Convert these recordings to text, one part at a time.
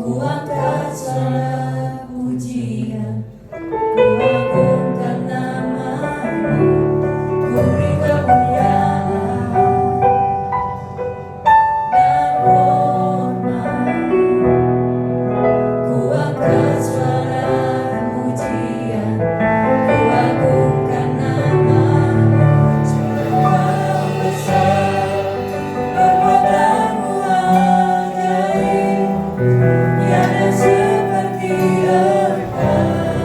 Ku angkat suara pujian, ku agungkan nama-Mu, ku beri kemuliaan dan hormat. Ku angkat suara pujian, ku agungkan nama-Mu. Kau besar, perbuatan-Mu ajaib, tiada seperti Engkau.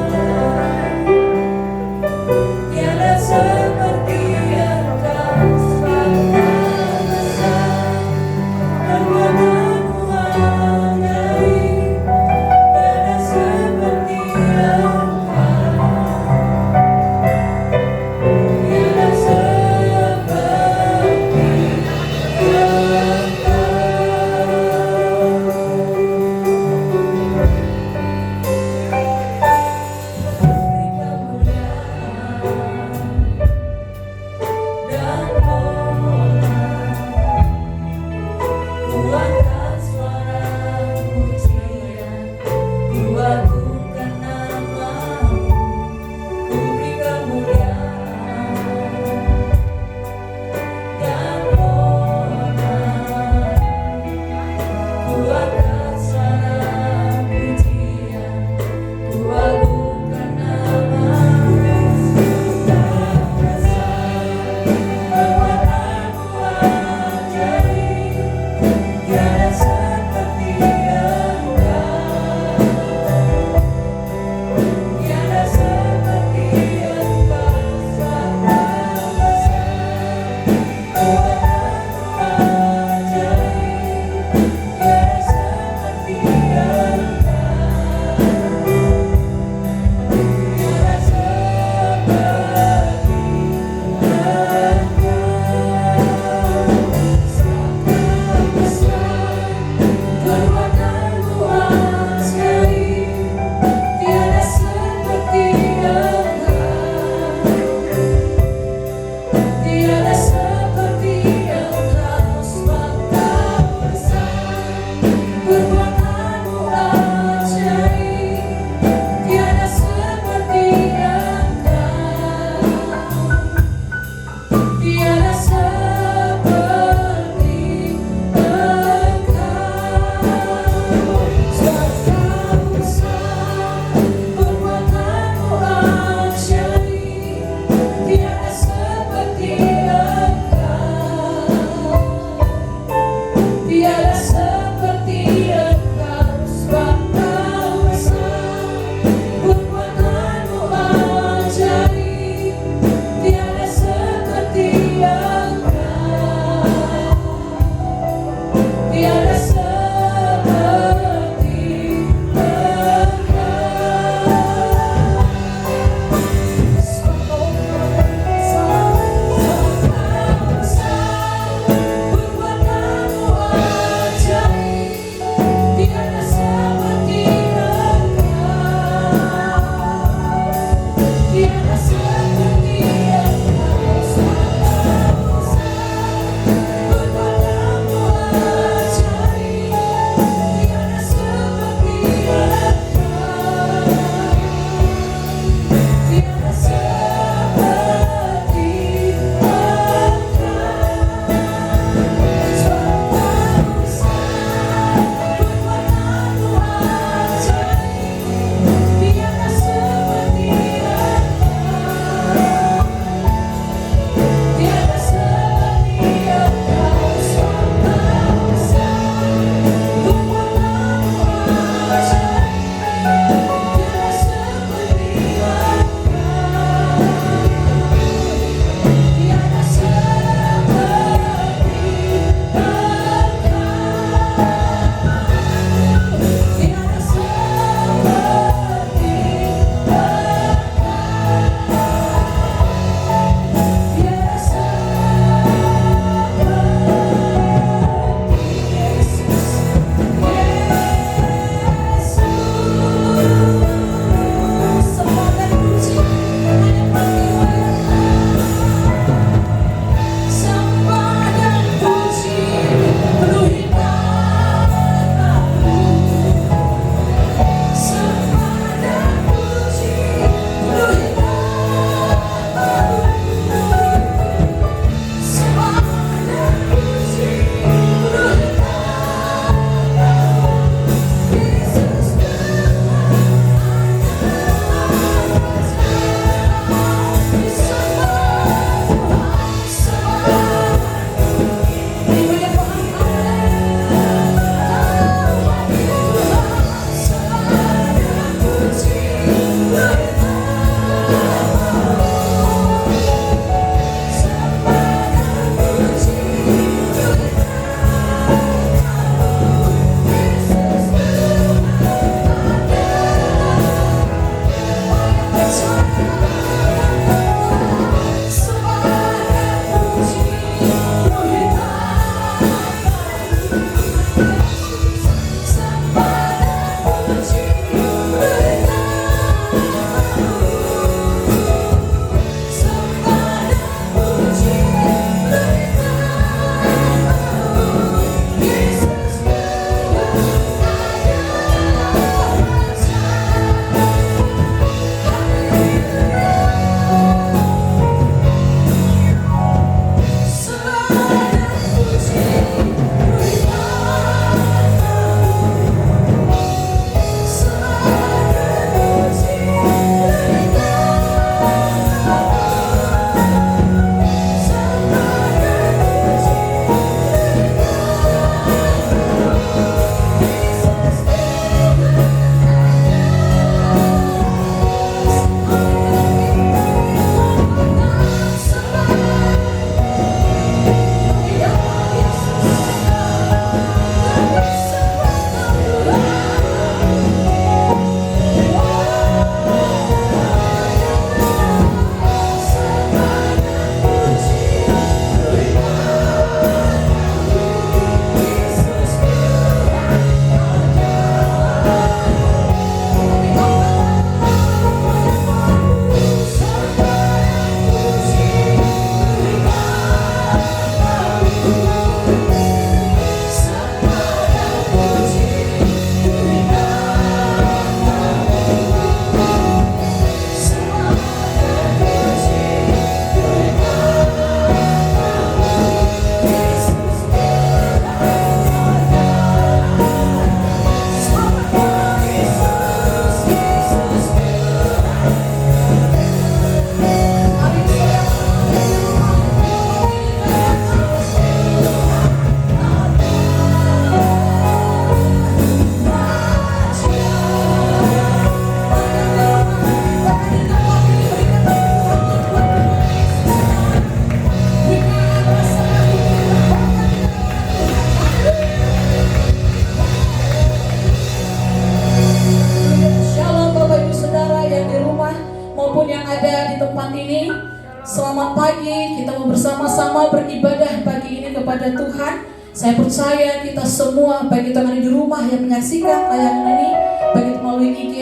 beribadah pagi ini kepada Tuhan. Saya percaya kita semua, baik itu yang ada di rumah yang menyaksikan tayangan ini, baik itu melalui IG,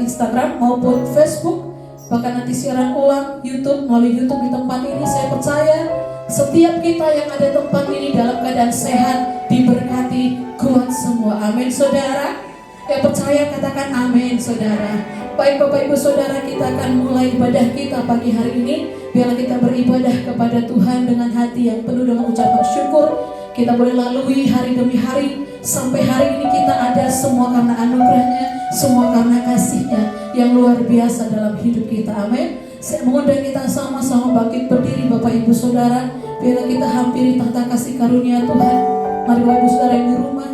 Instagram maupun Facebook, bahkan nanti siaran ulang YouTube, melalui YouTube di tempat ini, saya percaya setiap kita yang ada di tempat ini dalam keadaan sehat, diberkati, kuat semua. Amin saudara. Yang percaya katakan amin saudara. Baik Bapak Ibu Saudara, kita akan mulai ibadah kita pagi hari ini. Biarlah kita beribadah kepada Tuhan dengan hati yang penuh dengan ucapan syukur. Kita boleh lalui hari demi hari, sampai hari ini kita ada semua karena anugerahnya, semua karena kasihnya yang luar biasa dalam hidup kita. Amin. Saya mengundang kita sama-sama bangkit berdiri Bapak Ibu Saudara. Biarlah kita hampiri tahta kasih karunia Tuhan. Mari Bapak Ibu Saudara yang di rumah,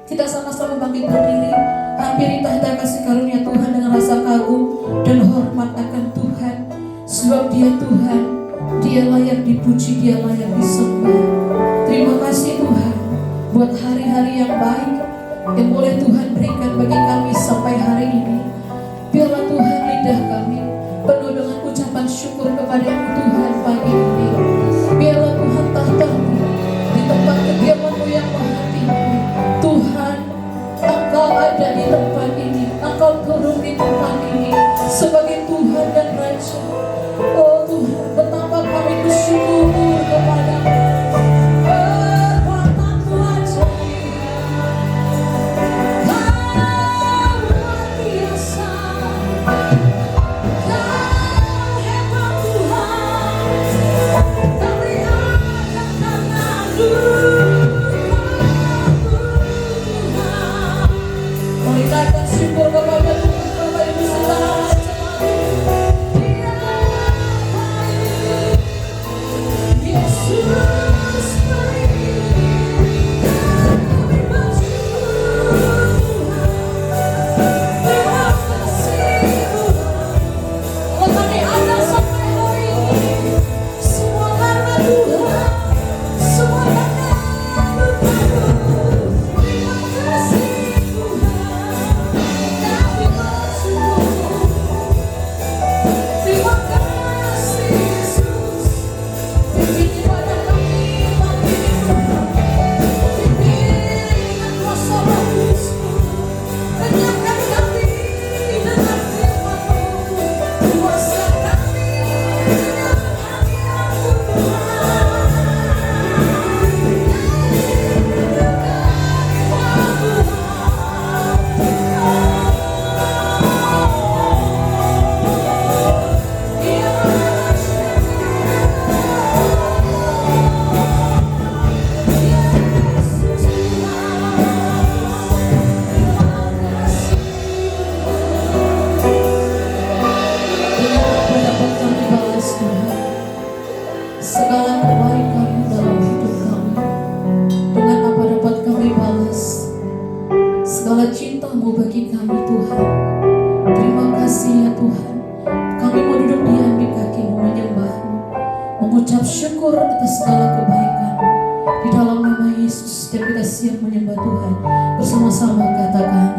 kita sama-sama bangkit berdiri, hampiri tahta kasih karunia Tuhan dengan rasa kagum dan hormat akan Tuhan. Sebab Dia Tuhan, Dia layak dipuji, Dia layak disembah. Terima kasih Tuhan buat hari-hari yang baik yang boleh Tuhan berikan bagi kami sampai hari ini. Biarlah Tuhan lidah kami penuh dengan ucapan syukur kepada Tuhan pagi ini. Biarlah Tuhan tahta-Mu di tempat kediaman-Mu yang maha tinggi. Tuhan, Engkau ada di tempat ini, Engkau turun di tempat ini sebagai Tuhan dan Raja. Oh Tuhan, betapa kami bersyukur kepada-Mu. Perbuatan-Mu ajaib, Kau luar biasa, Kau hebat Tuhan. Kami akan karena-Mu. Mari syukur kepada Tuhan Bapak Ibu Saudara. Dia baik, Yesus baik. Kami bersyukur Tuhan. Terima kasih Tuhan. Kalau kami ada sampai hari ini, semua karena Tuhan, semua karena anugerah-Mu. Terima kasih Tuhan. Kami bersyukur. Terima kasih Yesus. Pimpin ibadah kami pagi ini. Pimpin dengan kuasa Roh-Mu. Kenyangkan kami dengan firman-Mu. Kuasa kami dengan hadirat-Mu Tuhan. Segala kebaikan dalam hidup kami, dengan apa dapat kami balas segala cinta-Mu bagi kami Tuhan. Terima kasih ya Tuhan. Kami mau duduk diam di kaki-Mu, menyembah-Mu, mengucap syukur atas segala kebaikan-Mu. Di dalam nama Yesus setiap kita siap menyembah Tuhan. Bersama-sama katakan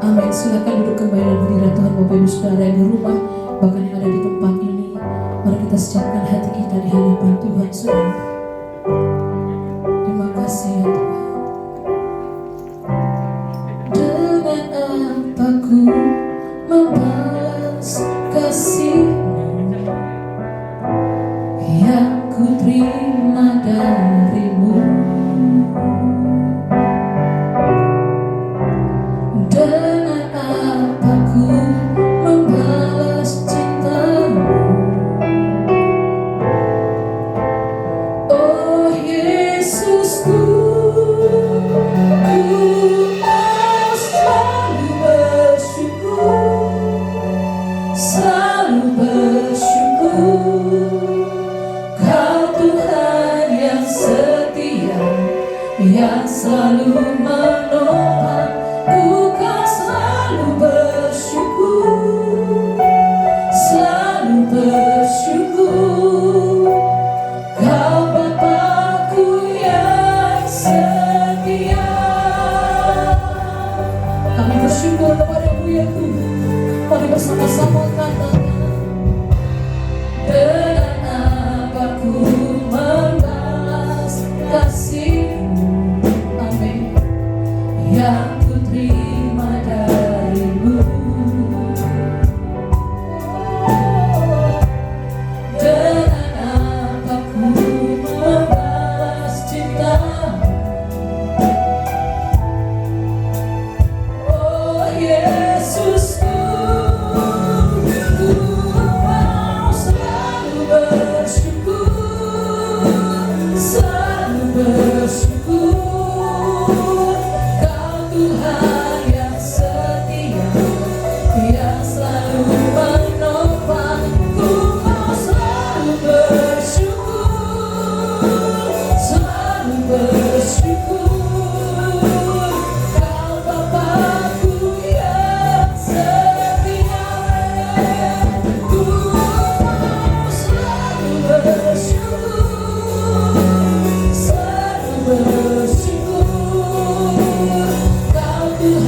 amin. Silakan duduk kembali dalam hadirat Tuhan Bapak Ibu Saudara yang di rumah, bahkan yang ada di tempat ini. Mari kita siapkan hati kita di hadapan Tuhan Saudara. Terima kasih ya Tuhan. Dengan apa ku membalas kasih-Mu yang ku terima dari-Mu. Dengan apa ku membalas cinta-Mu. Oh Yesusku, ku mau selalu bersyukur, selalu bersyukur. Kau Tuhan yang setia, yang selalu menopangku. Kau selalu bersyukur, selalu bersyukur. Kau Bapakku yang setia. Kami bersyukur kepada-Mu ya Tuhan. Mari bersama-sama katakan, dengan apa ku membalas yang ku terima darimu. Dengan apa ku membalas cintamu? Oh Yesusku, ku mau selalu bersyukur, selalu bersyukur. Kau Tuhan yang setia, yang selalu menopang. Ku mau selalu bersyukur, selalu bersyukur. Kau Bapakku yang setia. Ku mau selalu bersyukur, selalu bersyukur. Kau Tuhan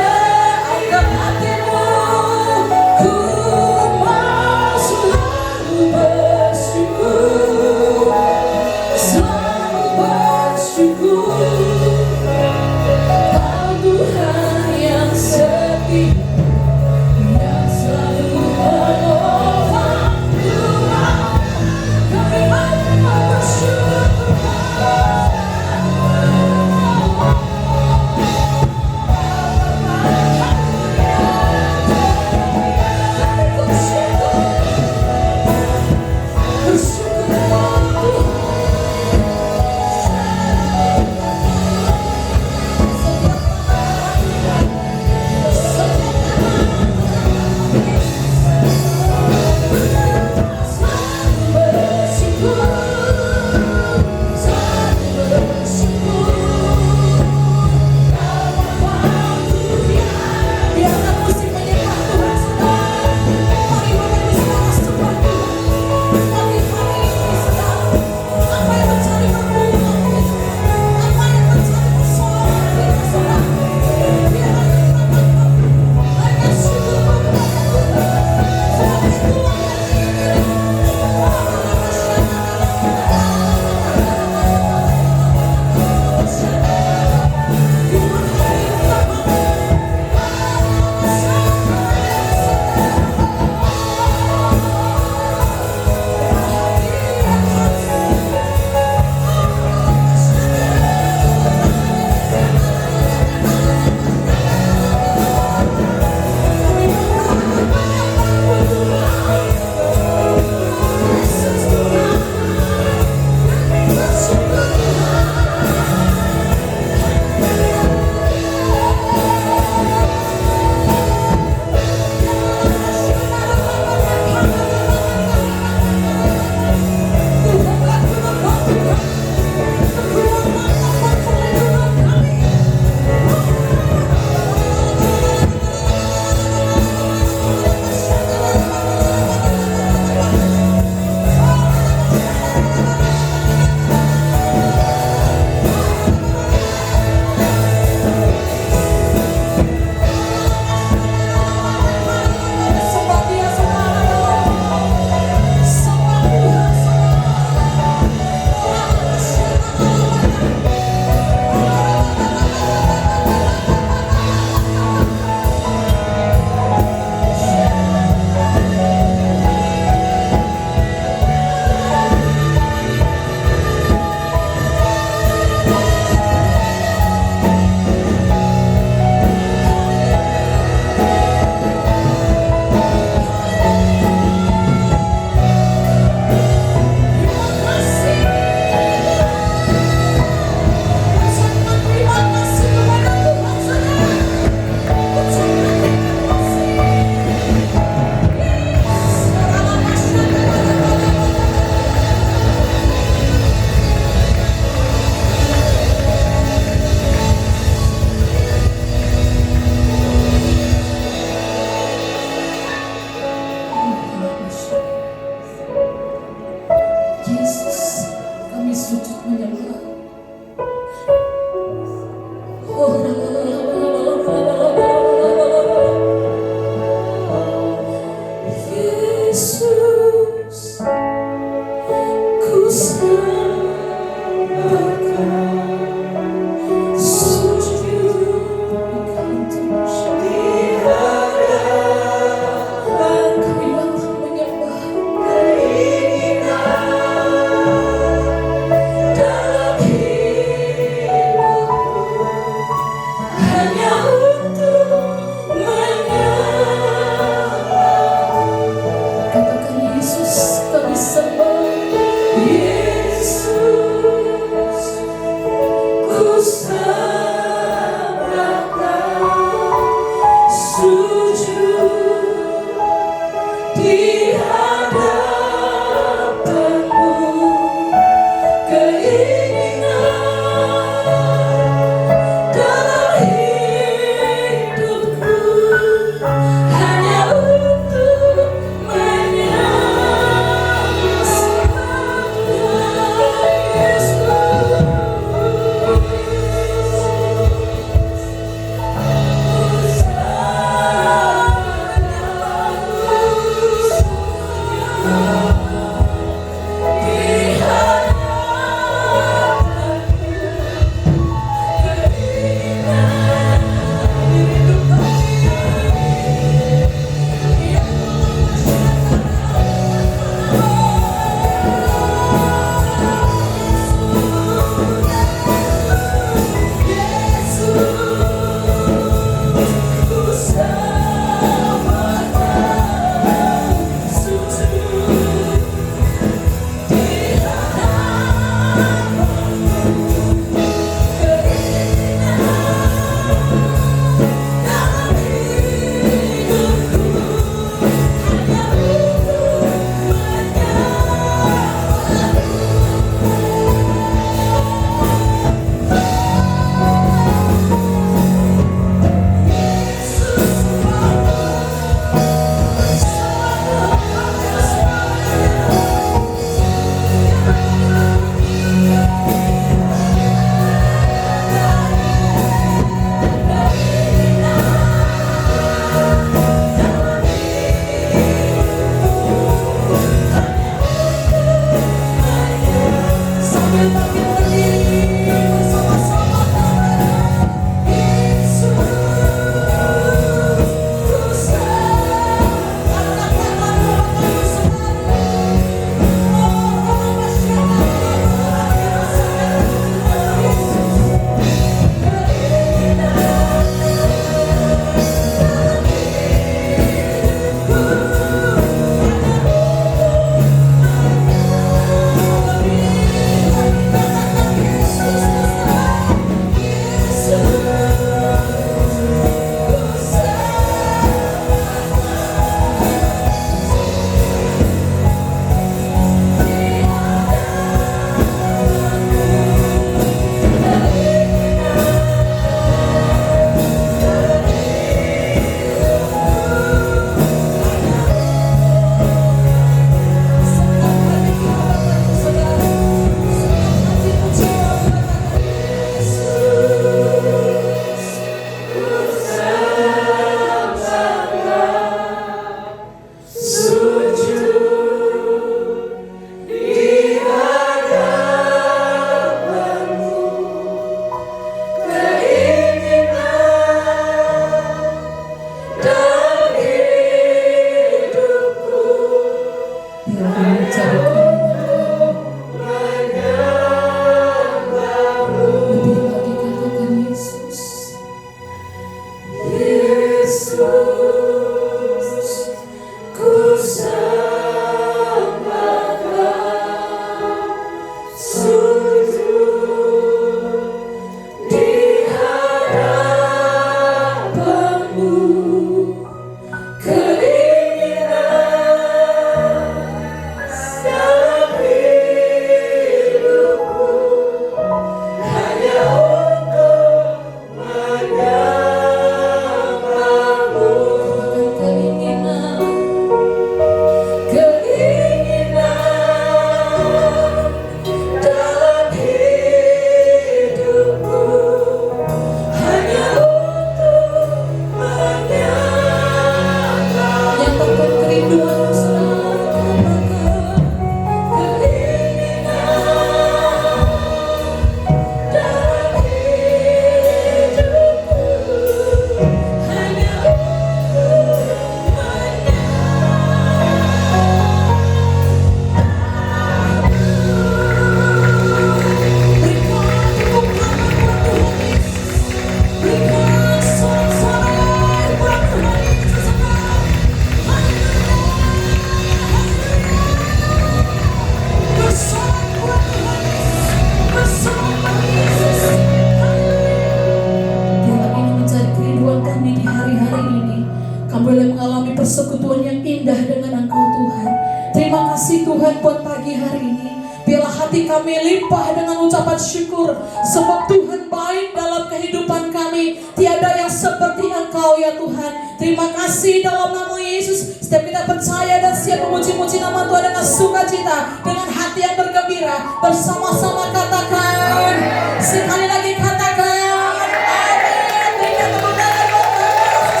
Tuhan buat pagi hari ini. Biarlah hati kami limpah dengan ucapan syukur, sebab Tuhan baik dalam kehidupan kami. Tiada yang seperti Engkau ya Tuhan. Terima kasih dalam nama Yesus. Setiap kita percaya dan siap memuji-muji nama Tuhan dengan sukacita, dengan hati yang bergembira. Bersama-sama katakan, sekali lagi katakan, amin. Berikan tepuk tangan buat Yesus.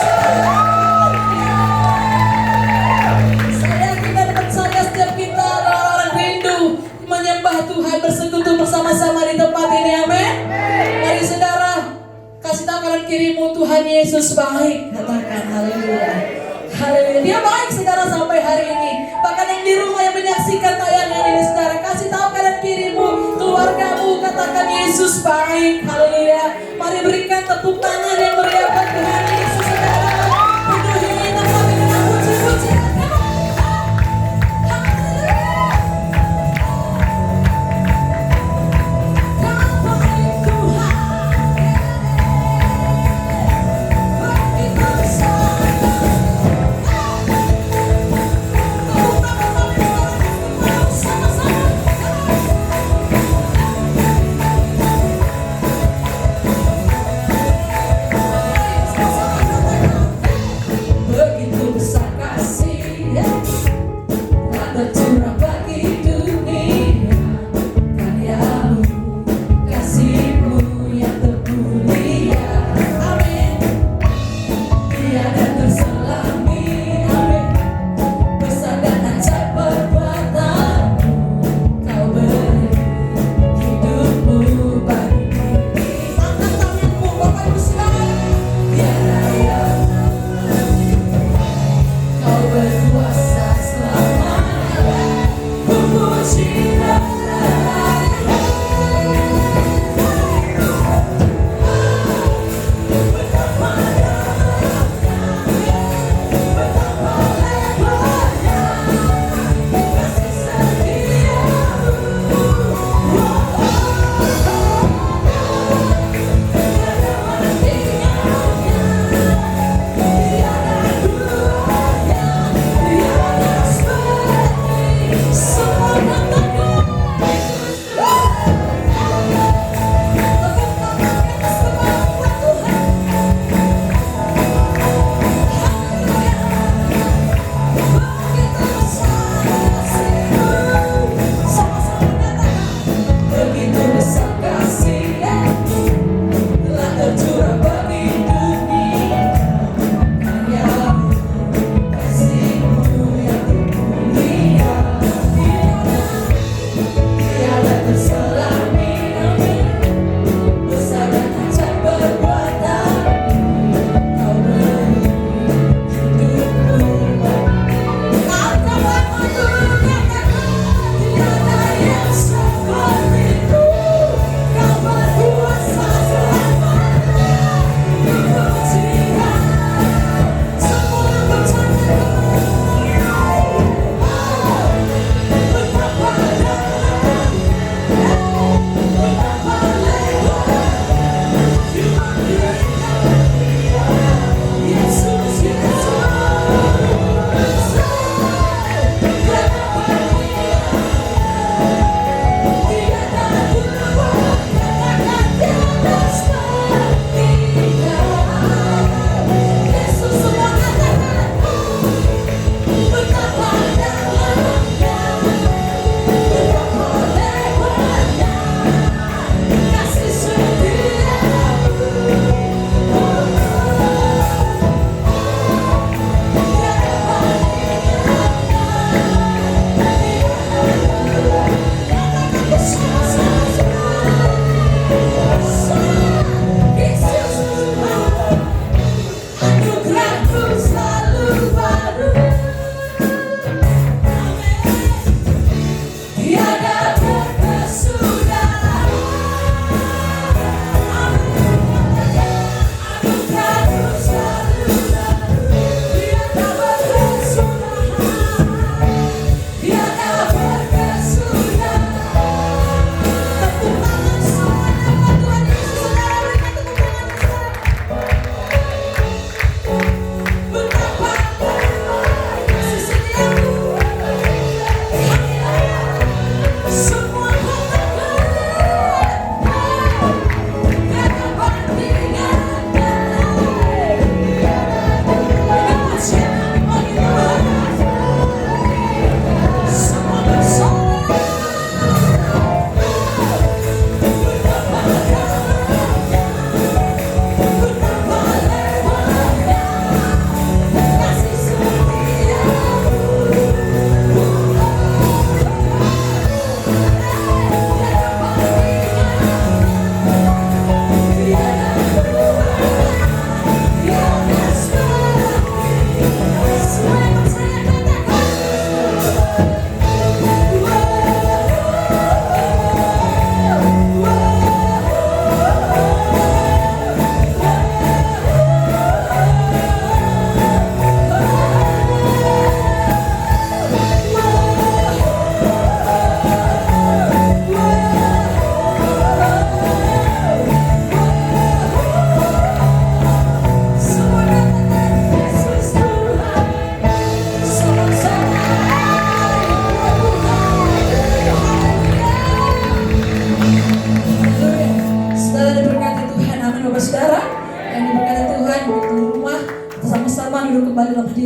Saya kita percaya setiap kita adalah orang rindu menyembah Tuhan, bersekutu bersama-sama di tempat ini, amin. Mari saudara, kasih tahu kanan kirimu, Tuhan Yesus baik. Katakan haleluya. Haleluya. Dia baik saudara sampai hari ini. Bahkan yang di rumah yang menyaksikan tayangan ini saudara, kasih tahu kanan kirimu, keluargamu, katakan Yesus baik. Haleluya. Mari berikan tepuk tangan yang meriah bagi Tuhan Yesus saudara. Penuhi tempat ini dengan puji-pujian. Sama-sama.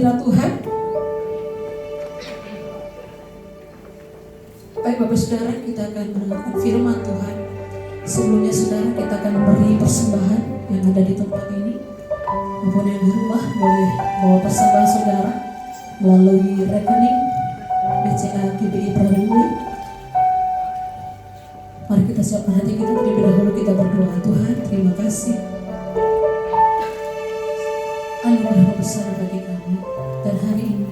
hadirat Tuhan. Baik Bapak Saudara, kita akan mendengarkan firman Tuhan. Sebelumnya saudara, kita akan memberi persembahan yang ada di tempat ini. Maupun yang di rumah boleh bawa persembahan saudara melalui rekening BCA GBI Pradamuli. Mari kita siapkan hati kita, terlebih dahulu kita berdoa. Tuhan, terima kasih anugerah besar bagi kami. Dan hari ini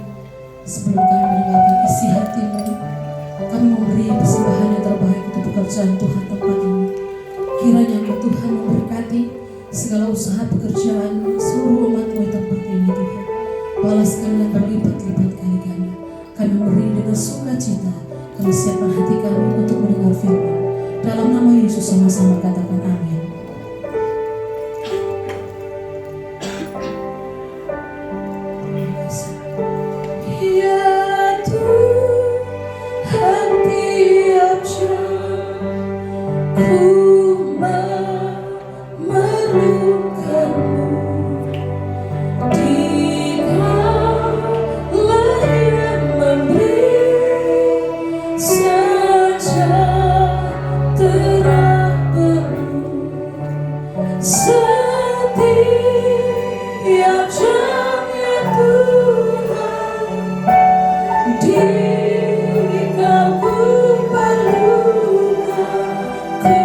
sebelum kami mendengarkan isi hati-Mu, kami memberi persembahan yang terbaik untuk pekerjaan Tuhan tempat ini. Kiranya Engkau Tuhan memberkati segala usaha pekerjaan seluruh umat-Mu di tempat ini Tuhan. Balas kami yang berlipat-lipat kali ganda. Kami memberi dengan sukacita. Kami siapkan hati kami untuk mendengar firman. Dalam nama Yesus sama-sama katakan amin. Ya Tuhan, tiap jam ku memerlukan-Mu. Dikau-Lah yang memberi sejahtera penuh setiap jamnya Tuhan. Dikau ku perlukan, ku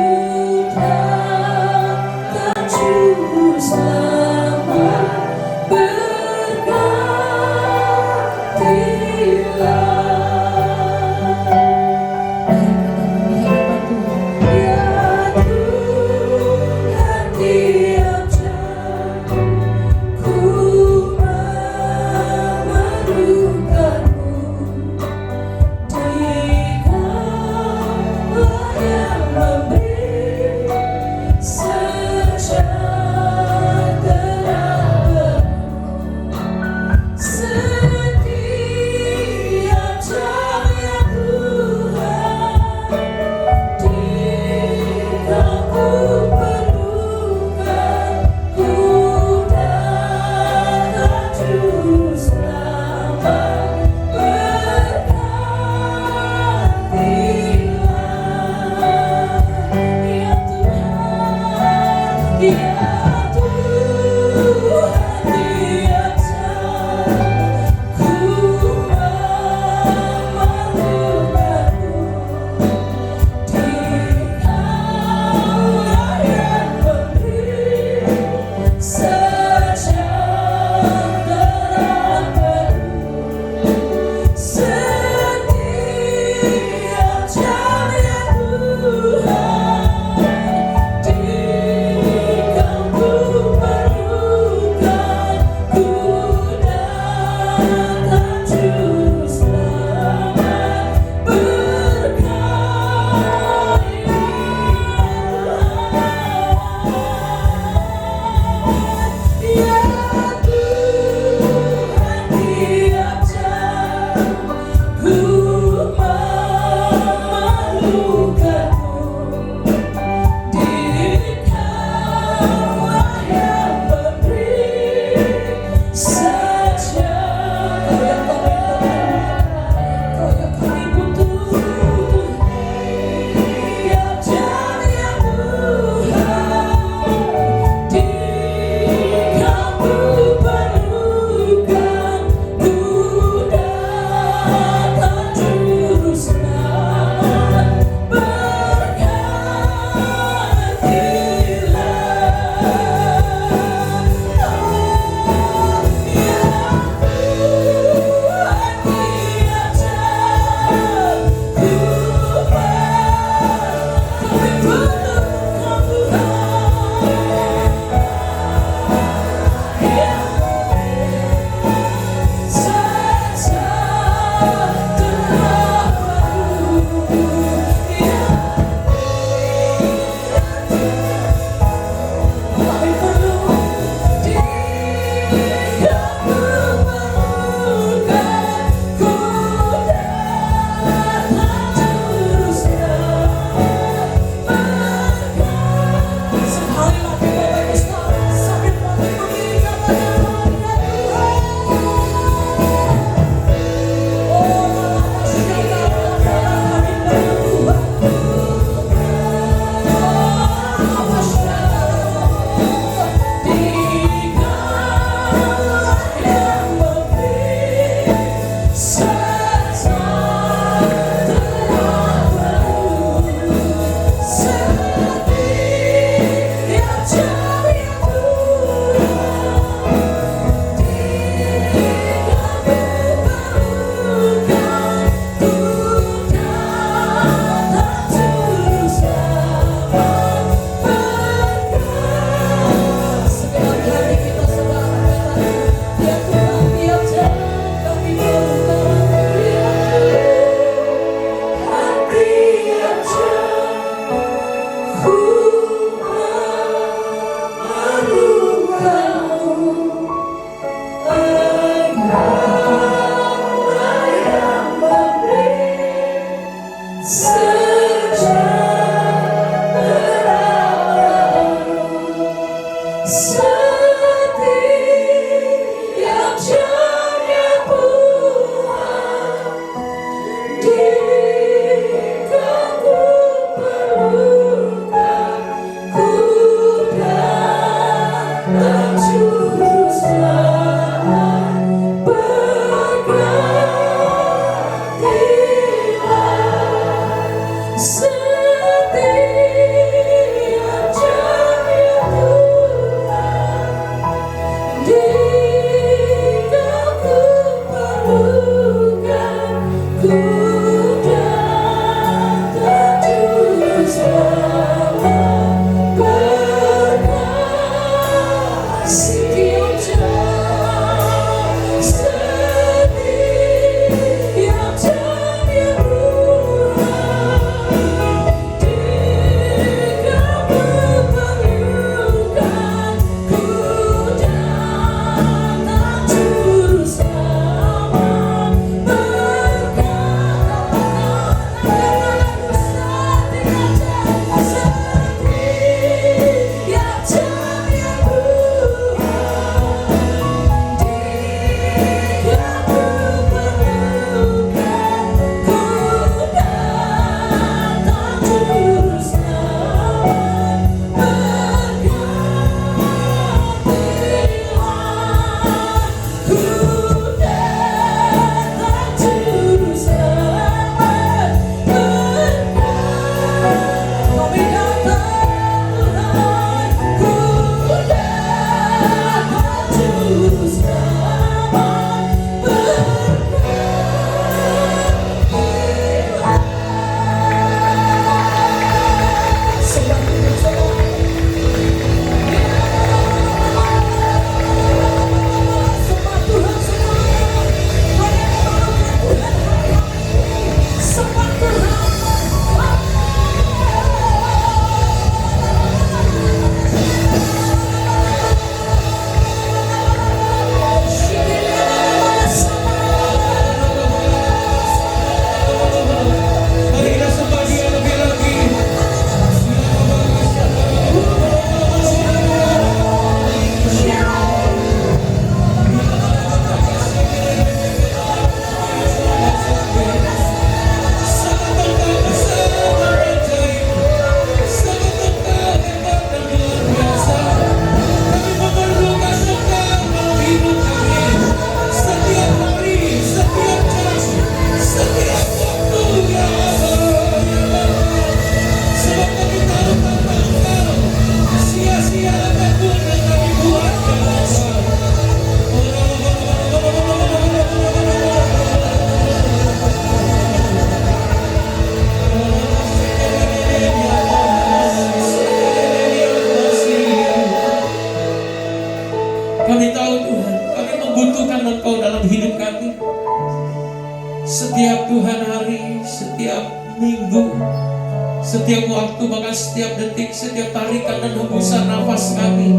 setiap detik, setiap tarikan dan hembusan nafas kami.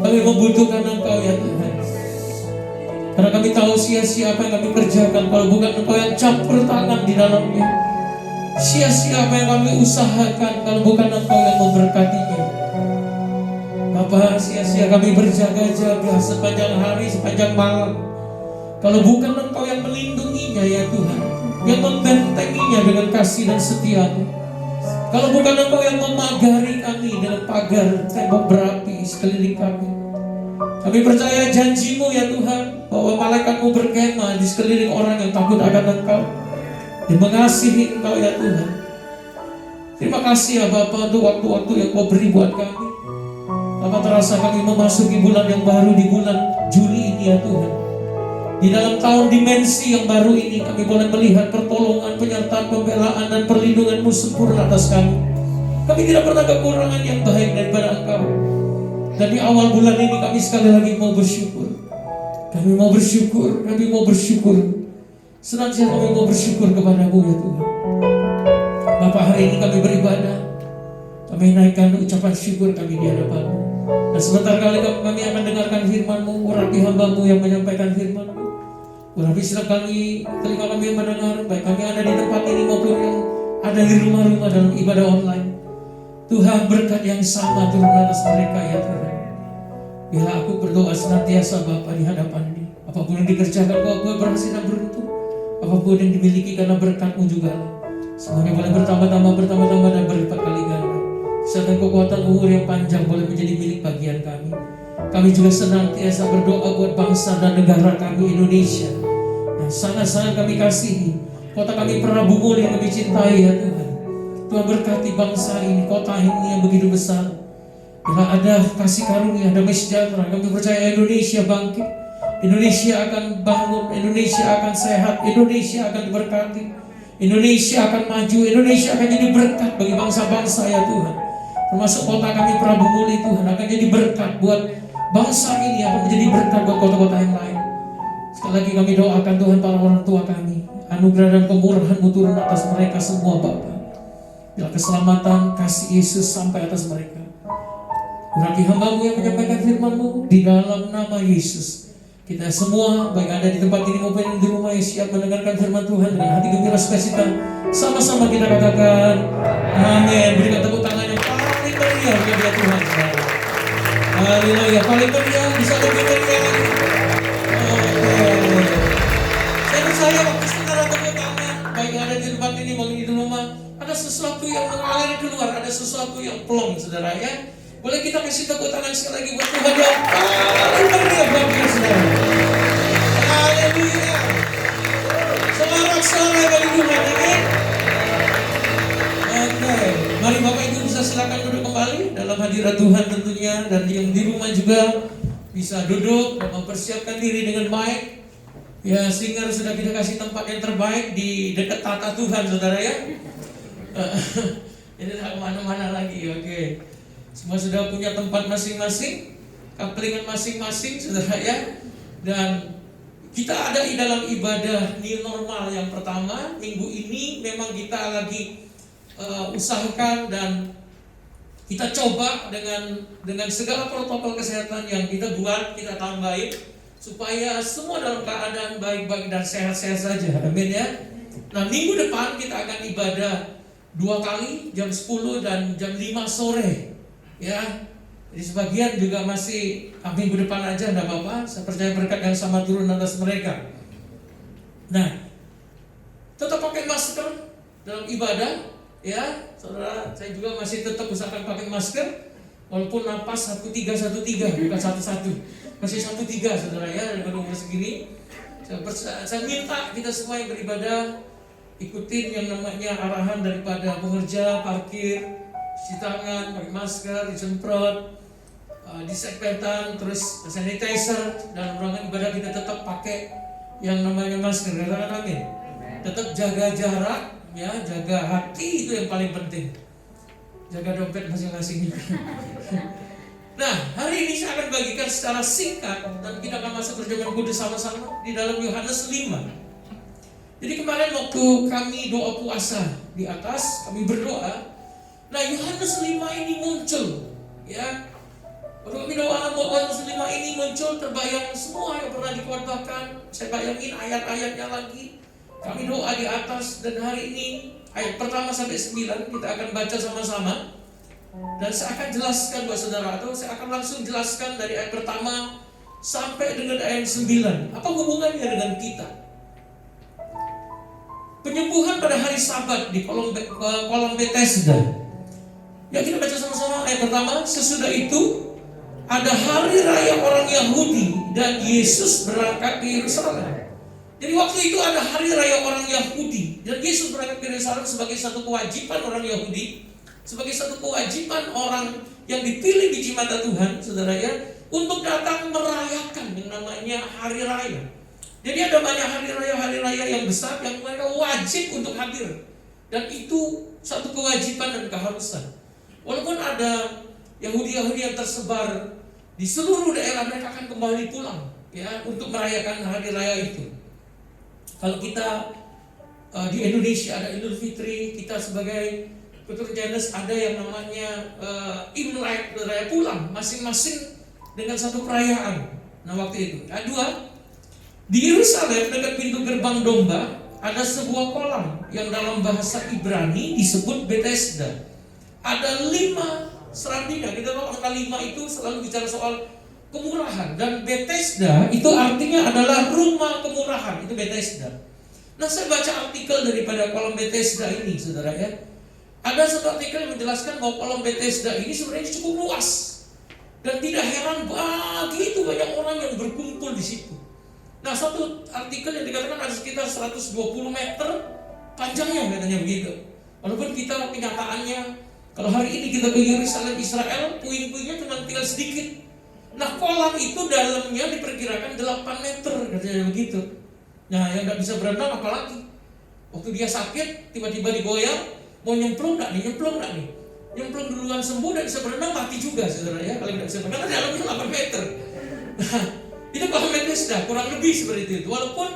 Kami membutuhkan Engkau ya Tuhan. Karena kami tahu sia-sia apa yang kami kerjakan kalau bukan Engkau yang campur tangan di dalamnya. Sia-sia apa yang kami usahakan kalau bukan Engkau yang memberkatinya. Bapa, sia-sia kami berjaga-jaga sepanjang hari, sepanjang malam, kalau bukan Engkau yang melindunginya ya Tuhan, yang membentenginya dengan kasih dan setia-Mu. Kalau bukan Engkau yang memagari kami dengan pagar tembok berapi sekeliling kami. Kami percaya janji-Mu ya Tuhan, bahwa malaikat-Mu berkemah di sekeliling orang yang takut akan Engkau dan mengasihi Engkau ya Tuhan. Terima kasih ya Bapa untuk waktu-waktu yang Kau beri buat kami. Tanpa terasa kami memasuki bulan yang baru di bulan Juli ini ya Tuhan. Di dalam tahun dimensi yang baru ini kami boleh melihat pertolongan, penyertaan, pembelaan dan perlindungan-Mu sempurna atas kami. Kami tidak pernah kekurangan yang baik daripada Engkau. Dan di awal bulan ini kami sekali lagi mau bersyukur. Kami mau bersyukur, kami mau bersyukur. Senantiasa kami mau bersyukur kepada-Mu ya Tuhan. Bapak, hari ini kami beribadah. Kami naikkan ucapan syukur kami di hadapan-Mu. Dan sebentar kali kami akan dengarkan firman-Mu. Urapi hamba-Mu yang menyampaikan firman-Mu. Urapi setiap kami, telinga kami yang mendengar, baik kami ada di tempat ini maupun yang ada di rumah-rumah dalam ibadah online. Tuhan, berkat yang sama turun atas mereka ya Tuhan. Bila aku berdoa senantiasa Bapa di hadapan ini, apapun yang dikerjakan Kau berhasil dan beruntung. Apapun yang dimiliki karena berkat-Mu juga, semuanya boleh bertambah-tambah dan berlipat kali ganda. Kesehatan, kekuatan, umur yang panjang boleh menjadi milik bagian kami. Kami juga senantiasa berdoa buat bangsa dan negara kami Indonesia yang sangat-sangat kami kasihi. Kota kami Prabu Muli yang kami cintai ya Tuhan. Tuhan berkati bangsa ini, kota ini yang begitu besar. Bila ada kasih karunia, damai sejahtera, kami percaya Indonesia bangkit. Indonesia akan bangun, Indonesia akan sehat, Indonesia akan diberkati, Indonesia akan maju, Indonesia akan jadi berkat bagi bangsa-bangsa ya Tuhan. Termasuk kota kami Prabu Muli Tuhan akan jadi berkat buat bangsa ini, akan menjadi berkat buat kota-kota yang lain. Sekali lagi kami doakan Tuhan para orang tua kami, anugerah dan kemurahan-Mu turun atas mereka semua Bapa. Bila keselamatan, kasih Yesus sampai atas mereka. Urapi hamba-Mu yang menyampaikan firman-Mu di dalam nama Yesus. Kita semua, baik ada di tempat ini maupun di rumah, yang siap mendengarkan firman Tuhan dengan hati gembira sukacita. Sama-sama kita katakan amin. Berikan tepuk tangan yang paling meriah kepada Tuhan. Haleluya, paling meriah, bisa lebih meriah lagi. Saya percaya waktu saudara tepuk tangan, baik ada di tempat ini maupun di rumah, ada sesuatu yang mengalir keluar, ada sesuatu yang plong saudara ya. Boleh kita kasih tepuk tangan sekali lagi buat Tuhan yang paling meriah buat kita saudara. Haleluya. Sorak-sorai bagi Tuhan, amin. Oke, mari Bapak Ibu bisa silakan duduk kembali dalam hadirat Tuhan tentunya, dan yang di rumah juga bisa duduk dan mempersiapkan diri dengan baik. Ya, singer sudah kita kasih tempat yang terbaik di dekat tata Tuhan saudara ya. Ini tidak kemana-mana lagi, oke. Semua sudah punya tempat masing-masing, kaplingan masing-masing saudara ya. Dan kita ada di dalam ibadah new normal yang pertama. Minggu ini memang kita lagi usahakan dan kita coba dengan segala protokol kesehatan yang kita buat, kita tambahin supaya semua dalam keadaan baik-baik dan sehat-sehat saja. Amin ya. Nah, minggu depan kita akan ibadah 2 kali, jam 10 dan jam 5 sore. Ya, jadi sebagian juga masih minggu depan aja, enggak apa-apa. Saya percaya berkat yang sama turun atas mereka. Nah, tetap pakai masker dalam ibadah, ya, saudara. Saya juga masih tetap usahakan pakai masker, walaupun napas 1313 bukan 11, masih 13 saudara ya. Dengan umur segini, saya minta kita semua yang beribadah ikutin yang namanya arahan daripada pengerja parkir. Cuci tangan, pakai masker, disemprot, disinfektan, terus sanitizer. Dalam ruangan ibadah kita tetap pakai yang namanya masker. Katakan amin. Tetap jaga jarak, ya, jaga hati, itu yang paling penting. Jaga dompet masing-masing. Nah, hari ini saya akan bagikan secara singkat dan kita akan masuk perjamuan kudus sama-sama di dalam Yohanes 5. Jadi kemarin waktu kami doa puasa di atas, kami berdoa. Nah, Yohanes 5 ini muncul, ya. Waktu kami doa Yohanes 5 ini muncul, terbayang semua yang pernah dikhotbahkan. Saya bayangin ayat-ayatnya lagi. Kami doa di atas, dan hari ini ayat pertama sampai 9 kita akan baca sama-sama. Dan saya akan jelaskan buat saudara, atau saya akan langsung jelaskan dari ayat pertama sampai dengan ayat 9. Apa hubungannya dengan kita? Penyembuhan pada hari Sabat di kolam Bethesda. Ya, kita baca sama-sama ayat pertama. Sesudah itu ada hari raya orang Yahudi dan Yesus berangkat ke Yerusalem. Jadi waktu itu ada hari raya orang Yahudi dan Yesus berangkat ke Yerusalem sebagai satu kewajiban orang Yahudi, sebagai satu kewajiban orang yang dipilih biji mata Tuhan, saudara ya, untuk datang merayakan yang namanya hari raya. Jadi ada banyak hari raya yang besar yang mereka wajib untuk hadir, dan itu satu kewajiban dan keharusan. Walaupun ada Yahudi-Yahudi yang tersebar di seluruh daerah, mereka akan kembali pulang ya untuk merayakan hari raya itu. Kalau kita di Indonesia ada Idul Fitri, kita sebagai keturunan Chinese ada yang namanya Imlek, raya pulang, masing-masing dengan satu perayaan. Nah, waktu itu dua di Yerusalem dekat pintu gerbang domba ada sebuah kolam yang dalam bahasa Ibrani disebut Bethesda. Ada 5 serambinya. Kita tahu angka 5 itu selalu bicara soal kemurahan, dan Bethesda itu artinya adalah rumah kemurahan. Itu Bethesda. Nah, saya baca artikel daripada kolam Bethesda ini, saudara ya. Ada satu artikel yang menjelaskan bahwa kolam Bethesda ini sebenarnya cukup luas, dan tidak heran begitu banyak orang yang berkumpul di situ. Nah, satu artikel yang dikatakan ada sekitar 120 meter panjangnya, katanya begitu. Walaupun kita kenyataannya, kalau hari ini kita ke Yerusalem Israel, puing-puingnya cuma tinggal sedikit. Nah, kolam itu dalamnya diperkirakan 8 meter, katanya begitu. Nah, yang nggak bisa berenang apalagi. Waktu dia sakit, tiba-tiba digoyang, mau nyemplung nggak nih? Nyemplung duluan sembuh dan bisa berenang, mati juga, saudara ya. Kalau tidak bisa berenang, karena dalamnya 8 meter. Nah, itu kolam Bethesda, kurang lebih seperti itu. Walaupun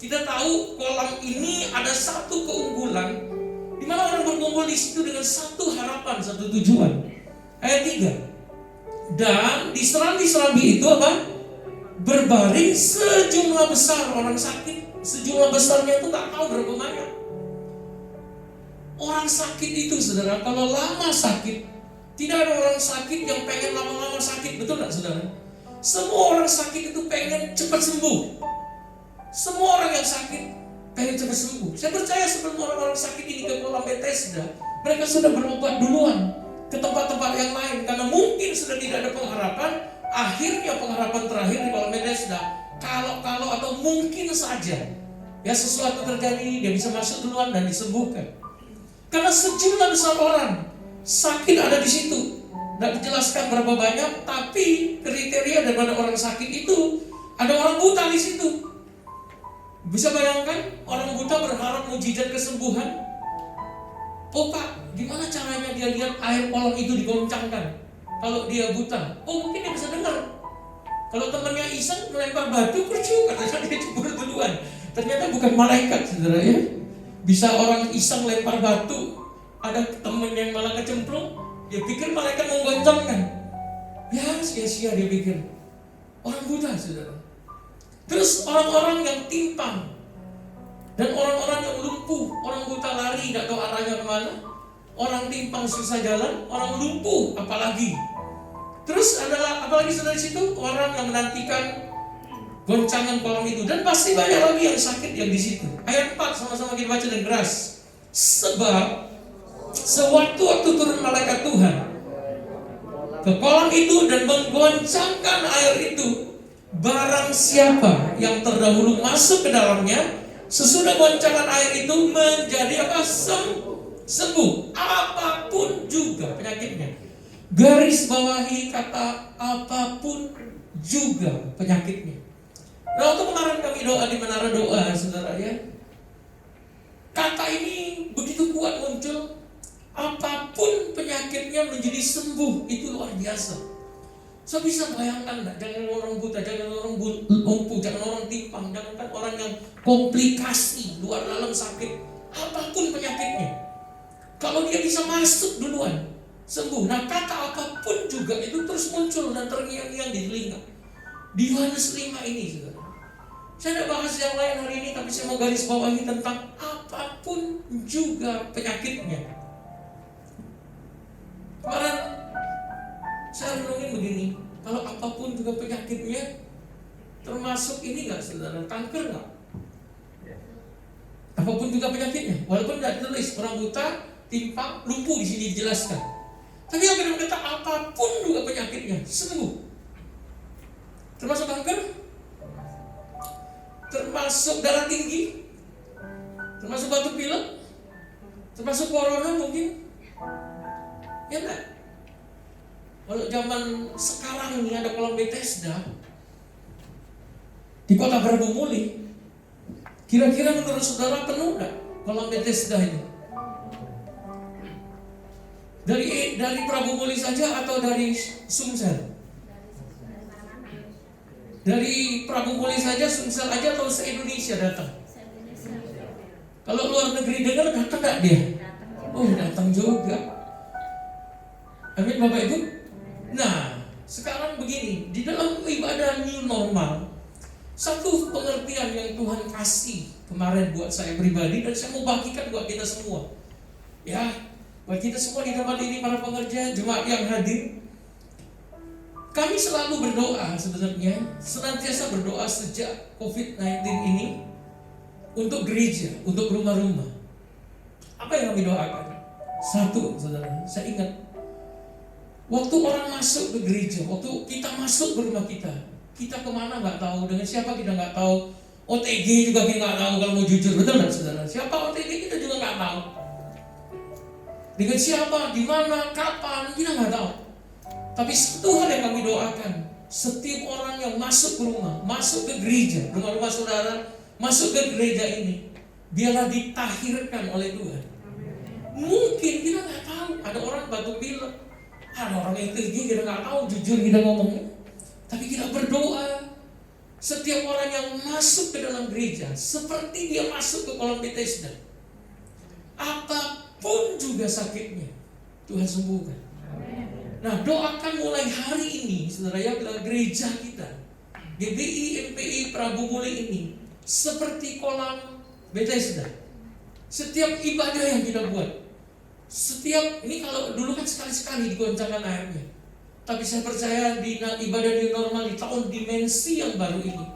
kita tahu kolam ini ada satu keunggulan, di mana orang berkumpul di situ dengan satu harapan, satu tujuan. Ayat 3. Dan di serambi-serambi itu apa? Berbaring sejumlah besar orang sakit. Sejumlah besarnya itu tak tahu berapa banyak. Orang sakit itu, saudara, kalau lama sakit, tidak ada orang sakit yang pengen lama-lama sakit, betul nggak, saudara? Semua orang sakit itu pengen cepat sembuh. Semua orang yang sakit pengen cepat sembuh. Saya percaya sebelum orang-orang sakit ini ke kolam Bethesda, mereka sudah berobat duluan ke tempat-tempat yang lain, karena mungkin sudah tidak ada pengharapan. Akhirnya pengharapan terakhir di kolam Bethesda, kalau atau mungkin saja ya sesuatu terjadi, dia bisa masuk duluan dan disembuhkan. Karena sejumlah besar orang sakit ada di situ. Tidak dijelaskan berapa banyak, tapi kriteria daripada orang sakit itu ada orang buta di situ. Bisa bayangkan orang buta berharap mujizat kesembuhan. Oh Pak, gimana caranya dia lihat air kolam itu digoncangkan? Kalau dia buta, oh mungkin dia bisa dengar. Kalau temannya iseng melempar batu, kerjuk, katanya dia cebur duluan. Ternyata bukan malaikat, saudara ya. Bisa orang iseng lempar batu, ada temen yang malah kecemplung. Dia pikir malaikat menggoncangkan. Ya sia-sia dia pikir. Orang buta, saudara. Terus orang-orang yang timpang dan orang-orang yang lumpuh. Orang buta lari, tidak tahu arahnya kemana. Orang timpang susah jalan, orang lumpuh apalagi. Terus adalah apalagi saudara di situ orang yang menantikan goncangan kolam itu, dan pasti banyak lagi yang sakit yang di situ. Ayat 4 sama-sama kita baca dengan keras. Sebab sewaktu-waktu turun malaikat Tuhan ke kolam itu dan menggoncangkan air itu, barang siapa yang terdahulu masuk ke dalamnya, sesudah goncangan air itu menjadi apa? Sembuh, apapun juga penyakitnya. Garis bawahi kata apapun juga penyakitnya. Nah, waktu kemarin kami doa di menara doa, saudara ya, kata ini begitu kuat muncul. Apapun penyakitnya menjadi sembuh, itu luar biasa. So bisa bayangkan enggak? Jangan orang buta, jangan orang lumpuh, jangan orang timpang, jangan orang yang komplikasi luar dalam sakit, apapun penyakitnya. Kalau dia bisa masuk duluan, sembuh. Nah, kata apapun juga itu terus muncul dan terngiang-ngiang di telinga. Di Yohanes 5 ini, saudara. Saya tidak bahas yang lain hari ini, tapi saya mau garis bawahi tentang apapun juga penyakitnya. Kemarin saya renungin begini, kalau apapun juga penyakitnya, termasuk ini nggak, saudara, kanker nggak? Apapun juga penyakitnya, walaupun tidak ditulis orang buta, timpang, lumpuh di sini dijelaskan. Tapi yang berkata apapun juga penyakitnya sembuh. Termasuk kanker, termasuk darah tinggi, termasuk batuk pilek, termasuk corona mungkin, ya enggak? Kalau zaman sekarang ini ada kolam Bethesda di kota Prabu Muli, kira-kira menurut saudara penuh enggak kolam Bethesda ini? Dari Prabu Muli saja atau dari Sumsel? Dari Prabu Muli saja, Sumsel aja atau se-Indonesia datang? Kalau luar negeri dengar datang enggak dia? Oh, datang juga. Amin Bapak Ibu. Nah, sekarang begini, di dalam ibadah new normal, satu pengertian yang Tuhan kasih kemarin buat saya pribadi dan saya mau bagikan buat kita semua. Ya, buat kita semua di tempat ini, para pengerja, jemaat yang hadir. Kami selalu berdoa sebenarnya, senantiasa berdoa sejak COVID-19 ini untuk gereja, untuk rumah-rumah. Apa yang kami doakan? Satu, saudara, saya ingat waktu orang masuk ke gereja, waktu kita masuk ke rumah kita kemana nggak tahu, dengan siapa kita nggak tahu, OTG juga kita nggak tahu kalau mau jujur, betul nggak saudara? Siapa OTG kita juga nggak tahu. Dengan siapa, di mana, kapan, kita nggak tahu. Tapi satu hal yang kami doakan, setiap orang yang masuk ke rumah, masuk ke gereja, rumah-rumah saudara, masuk ke gereja ini, biarlah ditahirkan oleh Tuhan. Mungkin kita nggak tahu, ada orang batuk pilek, ada orang yang tinggi, kita nggak tahu, jujur kita ngomongnya. Tapi kita berdoa, setiap orang yang masuk ke dalam gereja, seperti dia masuk ke kolam Bethesda, apapun juga sakitnya, Tuhan sembuhkan. Nah, doakan mulai hari ini, saudara ya, gereja kita, GBI MPI Prabu Muli ini, seperti kolam Bethesda. Setiap ibadah yang kita buat, setiap, ini kalau dulu kan sekali-sekali digoncangkan airnya. Tapi saya percaya di ibadah di normal, di tahun dimensi yang baru ini,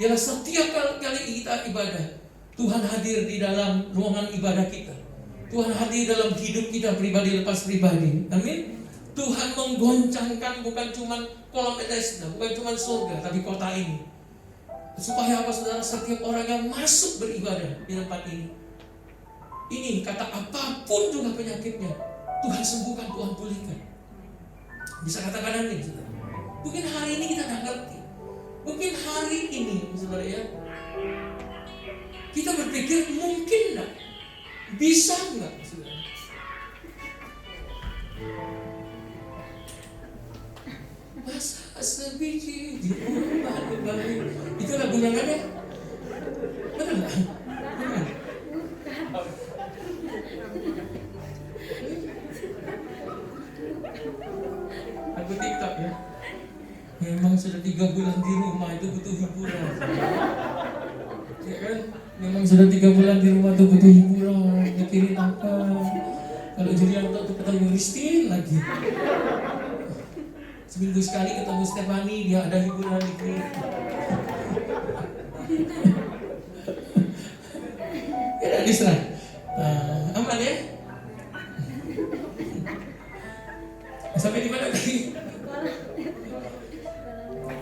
biarlah setiap kali kita ibadah, Tuhan hadir di dalam ruangan ibadah kita. Tuhan hadir dalam hidup kita pribadi lepas pribadi. Amin. Tuhan menggoncangkan bukan cuma kolam Bethesda, bukan cuma surga, tapi kota ini. Supaya apa saudara? Setiap orang yang masuk beribadah di tempat ini, ini kata apapun juga penyakitnya, Tuhan sembuhkan, Tuhan pulihkan. Bisa katakan amin, saudara. Mungkin hari ini kita nggak ngerti. Mungkin hari ini, saudara ya, kita berpikir mungkin nggak, bisa nggak, saudara? Masa sebiji di rumah kembali. Itu lagu yang ada? Benar nggak? Benar. Lagu TikTok ya. Memang sudah 3 bulan di rumah itu butuh hiburan. Ya kan? Memang sudah 3 bulan di rumah itu butuh hiburan. Mikirin apa? Kalau Julian untuk ketemu Christine lagi. Seminggu sekali ketemu Stephanie, dia ada hiburan di gereja. Ya dan diserah. Aman ya? Sampai di mana tadi?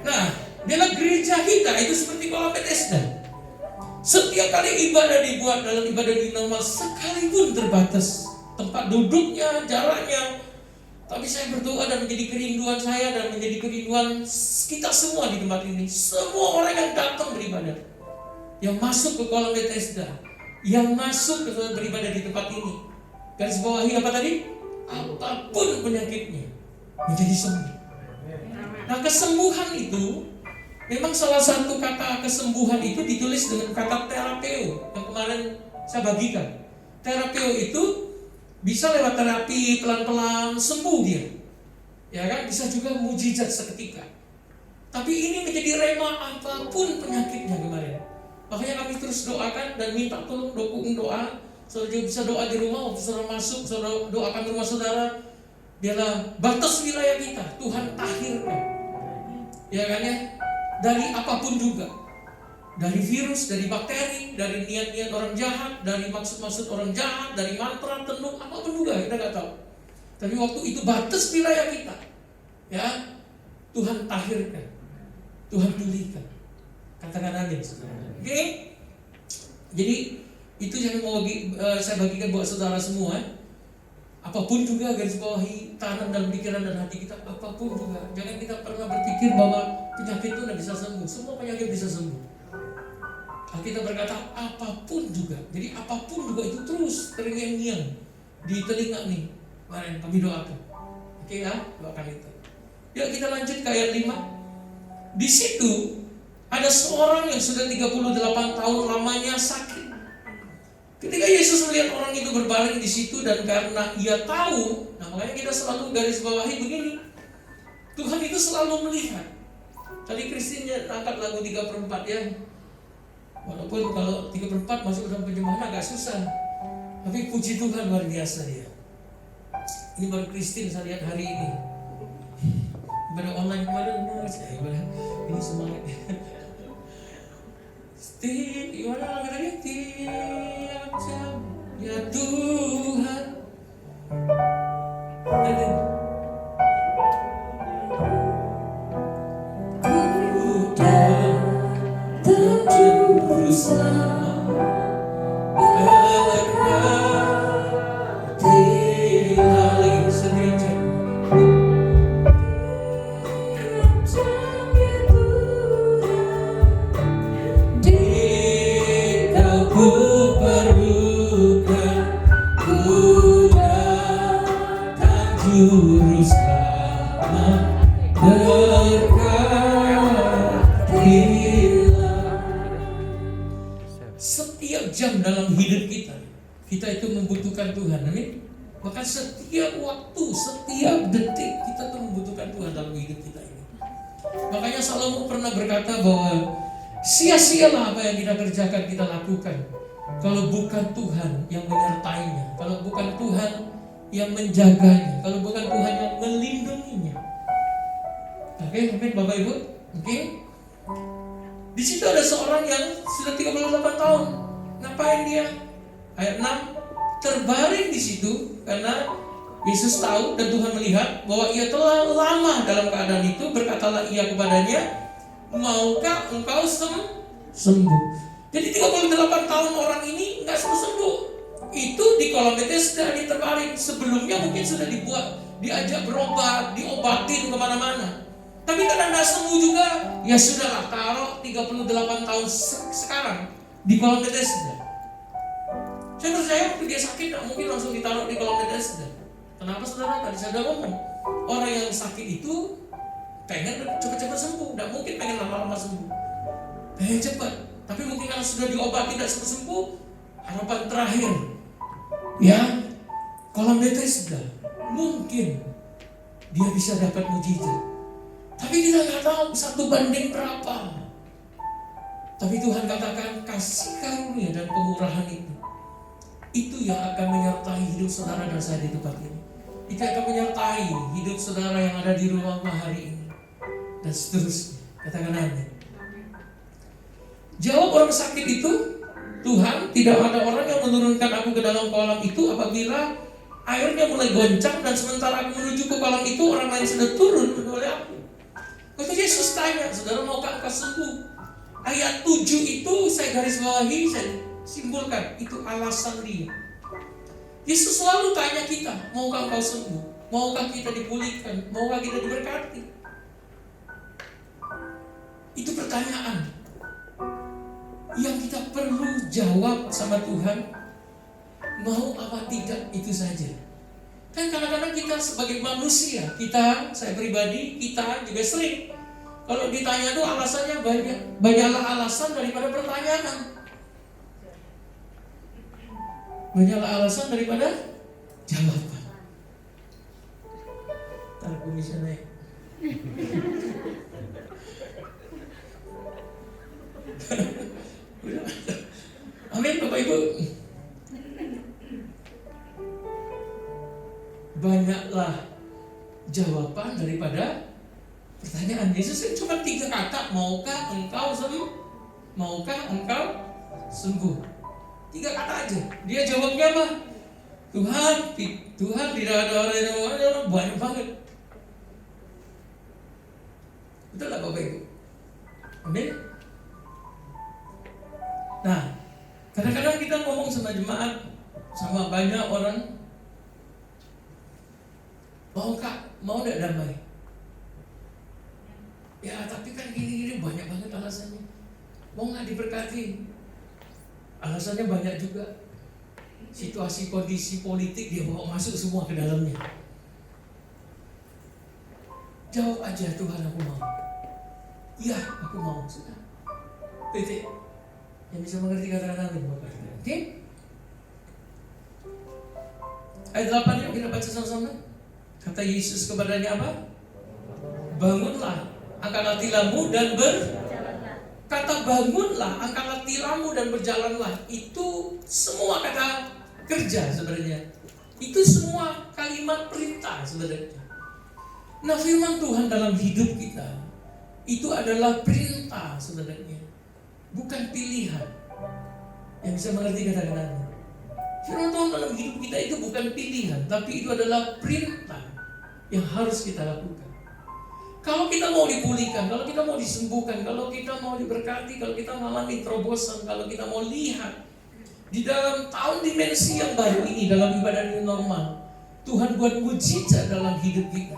Nah, dalam gereja kita itu seperti kolam Bethesda. Setiap kali ibadah dibuat dalam ibadah di normal, sekalipun terbatas tempat duduknya, jaraknya, tapi saya berdoa dan menjadi kerinduan saya dan menjadi kerinduan kita semua di tempat ini. Semua orang yang datang beribadah, yang masuk ke kolam Bethesda, yang masuk ke beribadah di tempat ini, garis bawahi apa tadi? Apapun penyakitnya menjadi sembuh. Nah, kesembuhan itu memang salah satu kata kesembuhan itu ditulis dengan kata terapeo yang kemarin saya bagikan. Terapeo itu Bisa lewat terapi pelan-pelan sembuh dia. Ya kan, bisa juga mujizat seketika. Tapi ini menjadi rema apapun penyakitnya kemarin. Makanya kami terus doakan dan minta tolong dukung doa. Saudara juga bisa doa di rumah, waktu saudara masuk, saudara doakan rumah saudara. Biarlah batas wilayah kita Tuhan tahirkan. Ya kan ya, dari apapun juga. Dari virus, dari bakteri, dari niat-niat orang jahat, dari maksud-maksud orang jahat, dari mantra, tenung, apapun juga kita nggak tahu. Tapi waktu itu batas wilayah kita, ya Tuhan tahirkan, Tuhan pulihkan. Katakan amin, saudara. Oke? Jadi itu yang mau saya bagikan buat saudara semua. Apapun juga garis bawahi, tanam dalam pikiran dan hati kita, apapun juga. Jangan kita pernah berpikir bahwa penyakit itu tidak bisa sembuh. Semua penyakit bisa sembuh. Kita berkata apapun juga. Jadi apapun juga itu terus terngiang-ngiang di telinga nih. Kemarin kami doakan. Oke ya, doakan itu. Yuk kita lanjut ke ayat 5. Di situ ada seorang yang sudah 38 tahun lamanya sakit. Ketika Yesus melihat orang itu berbaring di situ dan karena ia tahu, nah makanya kita selalu garis bawahi begini. Tuhan itu selalu melihat. Tadi Christine angkat lagu 34 ya. Walaupun kalau 34 masuk dalam penjemahan agak susah, tapi puji Tuhan luar biasa dia. Ini baru Christine saya lihat hari ini. Ibadah online kemarin, ini semangat. Gimana lagu tadi? Tiap jam, ya Tuhan. Setiap jam dalam hidup kita itu membutuhkan Tuhan. Amin. Maka setiap waktu, setiap detik kita tuh membutuhkan Tuhan dalam hidup kita ini. Makanya Salomo pernah berkata bahwa sia-sialah apa yang kita kerjakan, kita lakukan, kalau bukan Tuhan yang menyertainya, kalau bukan Tuhan yang menjaganya, kalau bukan Tuhan yang melindunginya. Oke, amin Bapak Ibu. Oke. Di situ ada seorang yang sudah 38 tahun. Ngapain dia? Ayat 6, terbaring di situ karena Yesus tahu dan Tuhan melihat bahwa ia telah lama dalam keadaan itu. Berkatalah ia kepadanya, maukah engkau sembuh? Jadi 38 tahun orang ini nggak sembuh. Itu di kolam Bethesda dia terbaring. Sebelumnya mungkin sudah diajak berobat, diobatin kemana-mana. Tapi karena nggak sembuh juga, ya sudahlah, taruh 38 tahun sekarang di kolam Bethesda. Saya percaya waktu dia sakit nggak mungkin langsung ditaruh di kolam Bethesda. Kenapa saudara? Tadi saya sudah ngomong, orang yang sakit itu pengen cepat-cepat sembuh, nggak mungkin pengen lama-lama sembuh, pengen cepat. Tapi mungkin kalau sudah diobati dan sembuh, harapan terakhir, ya kolam Bethesda, mungkin dia bisa dapat mujizat. Tapi kita nggak tahu 1 banding berapa. Tapi Tuhan katakan kasih karunia dan kemurahan itu yang akan menyertai hidup saudara dan saya di tempat ini. Itu akan menyertai hidup saudara yang ada di rumah hari ini dan seterusnya. Katakan amin. Jawab orang sakit itu, Tuhan, tidak ada orang yang menurunkan aku ke dalam kolam itu apabila airnya mulai goncang dan sementara aku menuju ke kolam itu orang lain sudah turun oleh aku. Waktu Yesus tanya, saudara maukah engkau sembuh? Ayat 7 itu saya garis bawahi, saya simpulkan, itu alasan dia. Yesus selalu tanya kita, maukah engkau sembuh? Maukah kita dipulihkan? Maukah kita diberkati? Itu pertanyaan yang kita perlu jawab sama Tuhan. Mau apa tidak, itu saja. Kan kadang-kadang kita sebagai manusia, saya pribadi, kita juga sering kalau ditanya tuh alasannya banyak. Banyaklah alasan daripada pertanyaan. Banyaklah alasan daripada jawaban. Ntar aku bisa naik. Amin Bapak Ibu. Banyaklah jawaban daripada pertanyaan. Yesus kan cuma 3 kata, maukah engkau sembuh? Maukah engkau sembuh? 3 kata aja. Dia jawabnya apa? Tuhan, tidak ada orang yang banyak banget. Betul lah Bapak Ibu? Amin. Nah, kadang-kadang kita ngomong sama jemaat, sama banyak orang, mau enggak damai? Ya, tapi kan gini-gini banyak banget alasannya. Mau nggak diberkati? Alasannya banyak juga. Situasi kondisi politik dia bawa masuk semua ke dalamnya. Jawab aja, Tuhan aku mau. Iya, aku mau. Sudah. Titik. Yang bisa mengerti kata-kata amin. Oke? Ayat 8 yuk kita baca sama-sama. Kata Yesus kepadanya apa? Bangunlah, angkatlah tilammu dan Kata bangunlah, angkatlah tilammu dan berjalanlah. Itu semua kata kerja sebenarnya. Itu semua kalimat perintah sebenarnya. Nah, firman Tuhan dalam hidup kita itu adalah perintah sebenarnya, bukan pilihan. Yang bisa mengerti kata-kata. Firman Tuhan dalam hidup kita itu bukan pilihan, tapi itu adalah perintah yang harus kita lakukan. Kalau kita mau dipulihkan, kalau kita mau disembuhkan, kalau kita mau diberkati, kalau kita mengalami terobosan, kalau kita mau lihat di dalam tahun dimensi yang baru ini, dalam ibadah new normal, Tuhan buat mujizat dalam hidup kita.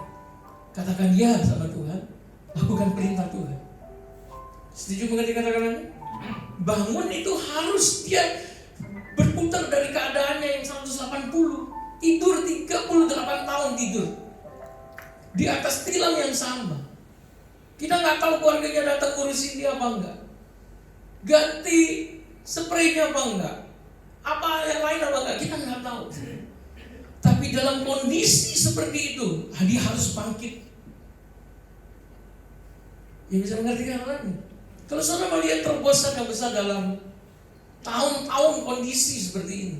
Katakan ya sama Tuhan, lakukan perintah Tuhan. Setuju mengerti kata-katanya? Bangun itu harus dia berputar dari keadaannya yang 180, tidur 38 tahun tidur di atas tilam yang sama. Kita nggak tahu keluarganya datang ngurusin dia apa enggak, ganti spraynya apa enggak, apa yang lain apa enggak, kita nggak tahu. Tapi dalam kondisi seperti itu, dia harus bangkit. Yang bisa mengerti kan? Kalau saudara melihat terobosan yang besar dalam tahun-tahun kondisi seperti ini,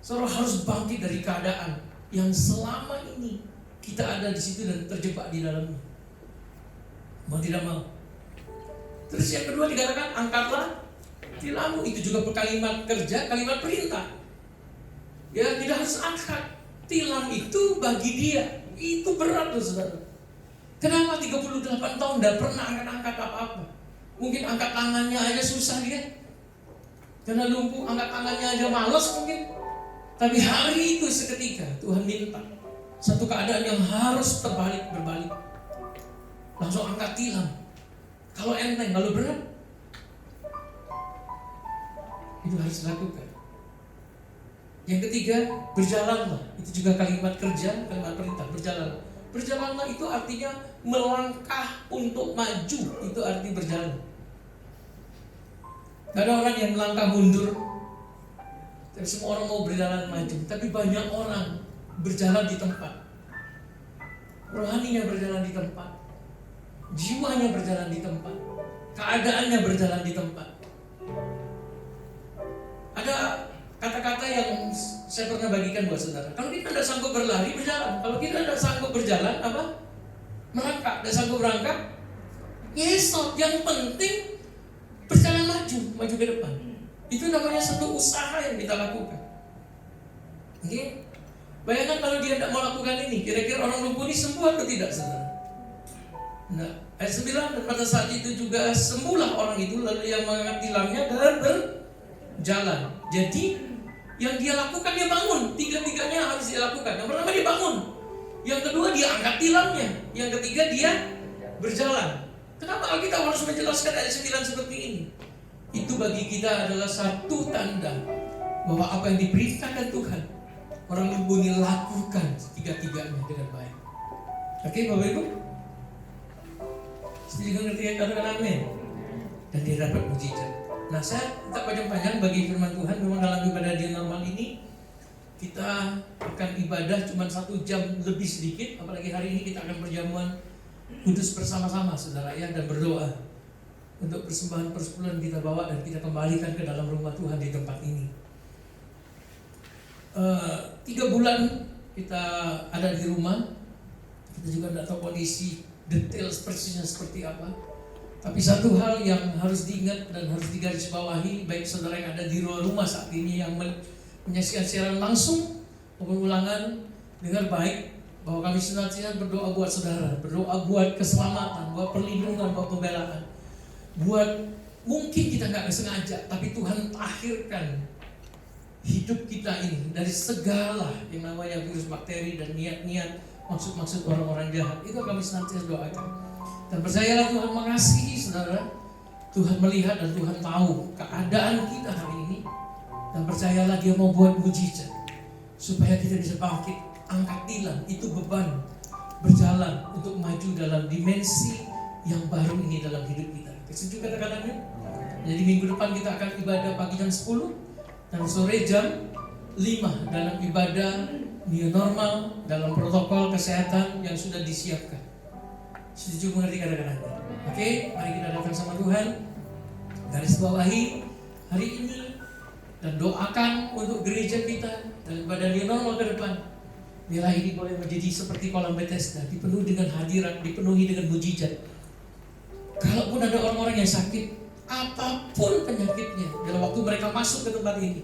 saudara harus bangkit dari keadaan yang selama ini kita ada di situ dan terjebak di dalamnya. Mau tidak mau. Terus yang kedua dikatakan angkatlah tilammu. Itu juga kalimat kerja, kalimat perintah. Ya, kita harus angkat. Tilam itu bagi dia itu berat loh saudara. Kenapa 38 tahun tidak pernah angkat-angkat apa-apa? Mungkin angkat tangannya aja susah dia, karena lumpuh. Angkat tangannya aja malas mungkin. Tapi hari itu seketika Tuhan minta satu keadaan yang harus berbalik. Langsung angkat tilam. Kalau enteng, kalau berat, itu harus dilakukan. Yang ketiga, berjalanlah. Itu juga kalimat kerja, kalimat perintah. Berjalanlah. Berjalanlah itu artinya melangkah untuk maju. Itu arti berjalan. Gak ada orang yang melangkah mundur. Tapi semua orang mau berjalan maju. Tapi banyak orang berjalan di tempat. Rohaninya berjalan di tempat, jiwanya berjalan di tempat, keadaannya berjalan di tempat. Ada kata-kata yang saya pernah bagikan buat saudara. Kalau kita tidak sanggup berlari, berjalan. Kalau kita tidak sanggup berjalan, apa? Merangkak. Tidak sanggup merangkak, yesot. Yang penting berjalan maju ke depan. Itu namanya satu usaha yang kita lakukan. Oke? Bayangkan kalau dia tidak mau lakukan ini, kira-kira orang lumpuh ini sembuh atau tidak, saudara? Nah, ayat 9, dan pada saat itu juga sembuhlah orang itu, lalu yang mengangkat tilamnya dan berjalan. Jadi yang dia lakukan, dia bangun. Tiga-tiganya harus dia lakukan. Yang pertama dia bangun, yang kedua dia angkat tilamnya, yang ketiga dia berjalan. Kenapa Alkitab harus menjelaskan ayat 9 seperti ini? Itu bagi kita adalah satu tanda bahwa apa yang diperintahkan Tuhan, orang lumpuh ini lakukan tiga-tiganya dengan baik. Oke, Bapak Ibu? Setuju ngerti kata-kata amin? Dan dia dapat mujizat. Nah, saya tak panjang-panjang bagi firman Tuhan. Memang dalam ibadah dia normal ini kita akan ibadah cuma 1 jam lebih sedikit, apalagi hari ini kita akan perjamuan kudus bersama-sama saudara ya, dan berdoa untuk persembahan persepuluhan kita bawa dan kita kembalikan ke dalam rumah Tuhan di tempat ini. 3 bulan kita ada di rumah, kita juga tidak tahu kondisi detail persisnya seperti apa. Tapi satu hal yang harus diingat dan harus digarisbawahi, baik saudara yang ada di luar rumah saat ini yang menyaksikan siaran langsung maupun ulangan, dengar baik bahwa kami senantiasa berdoa buat saudara, berdoa buat keselamatan, buat perlindungan, buat pembelaan, buat mungkin kita nggak sengaja, tapi Tuhan akhirkan hidup kita ini dari segala yang namanya virus, bakteri, dan niat-niat, maksud-maksud orang-orang jahat. Itu kami senantiasa doakan. Dan percayalah Tuhan mengasihi saudara. Tuhan melihat dan Tuhan tahu keadaan kita hari ini. Dan percayalah Dia mau buat mujizat supaya kita bisa bangkit, angkat tilam, itu beban berjalan untuk maju dalam dimensi yang baru ini dalam hidup kita. Setuju kata-kata amin? Jadi minggu depan kita akan ibadah pagi jam 10 dan sore jam 5 dalam ibadah new normal, dalam protokol kesehatan yang sudah disiapkan. Setuju mengerti kata-katanya? Oke, mari kita datang sama Tuhan, garis bawahi hari ini, dan doakan untuk gereja kita dan ibadah new normal ke depan. Biarlah ini boleh menjadi seperti kolam Bethesda, dipenuhi dengan hadirat, dipenuhi dengan mujizat. Kalaupun ada orang-orang yang sakit, apapun penyakitnya, dalam waktu mereka masuk ke tempat ini,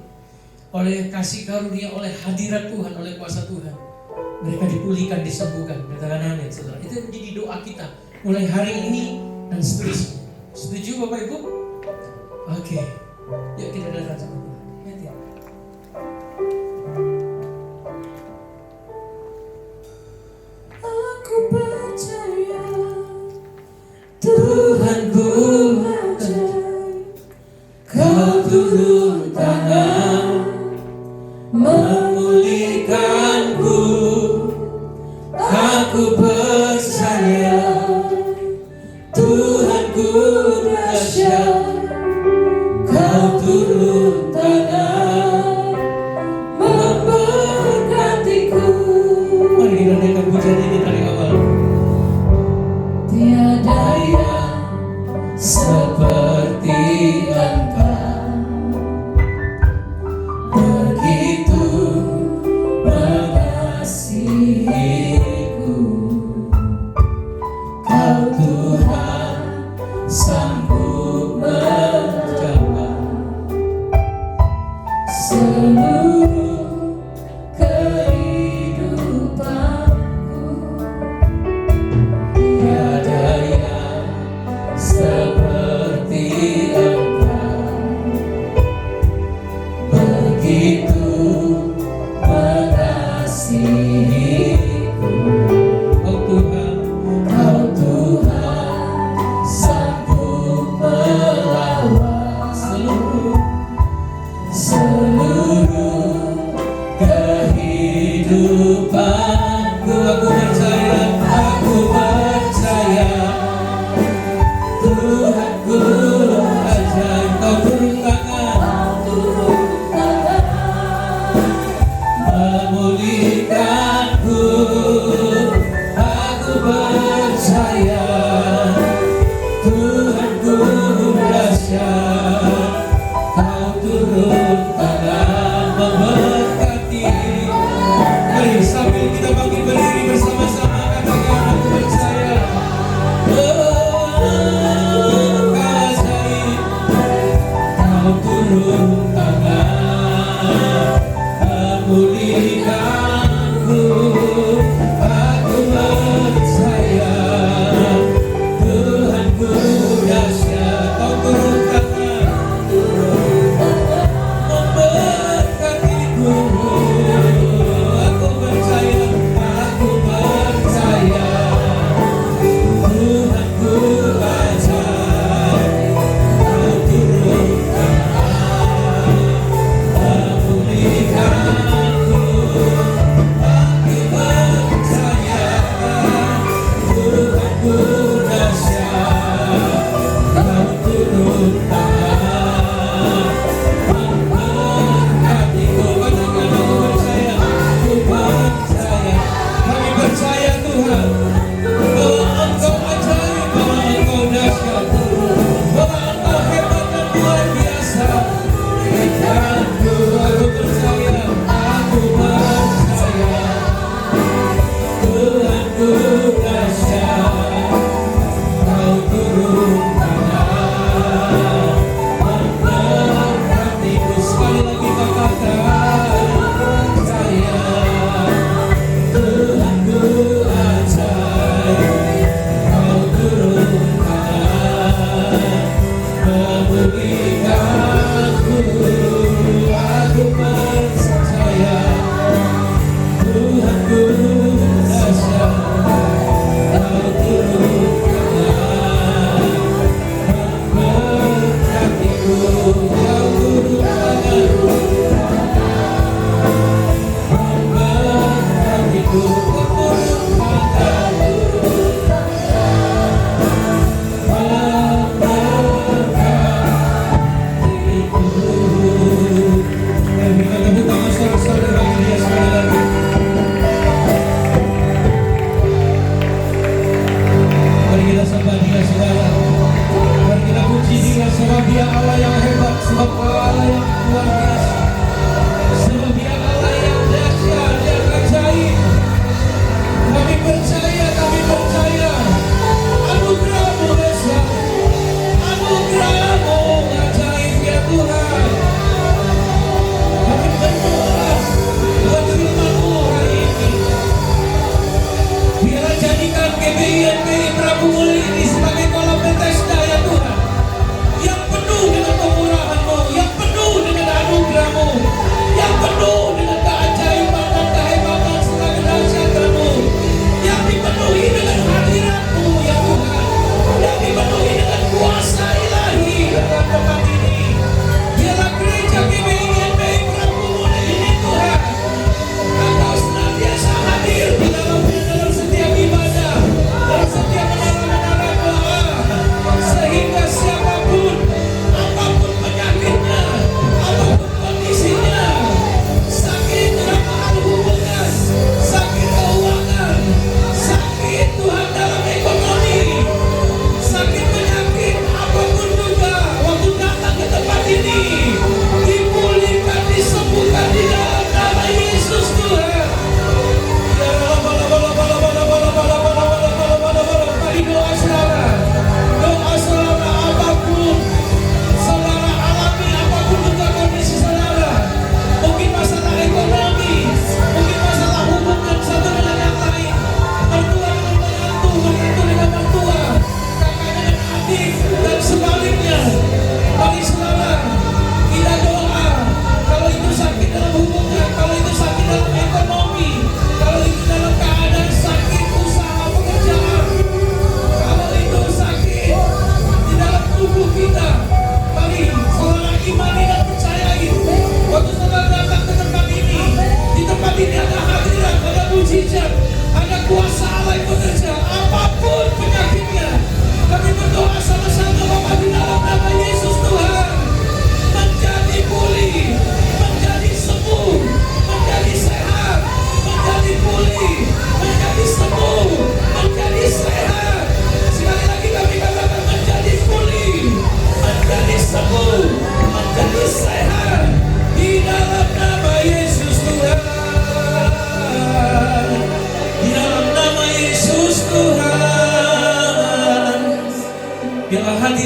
oleh kasih karunia, oleh hadirat Tuhan, oleh kuasa Tuhan, mereka dipulihkan, disembuhkan. Katakan amin saudara. Itu menjadi doa kita mulai hari ini dan seterusnya. Setuju Bapak Ibu? Oke, yuk kita datang sama Tuhan. Aku percaya Tuhanku, Kau turun tangan memulihkanku. Aku percaya Tuhanku dahsyat, Kau turun tangan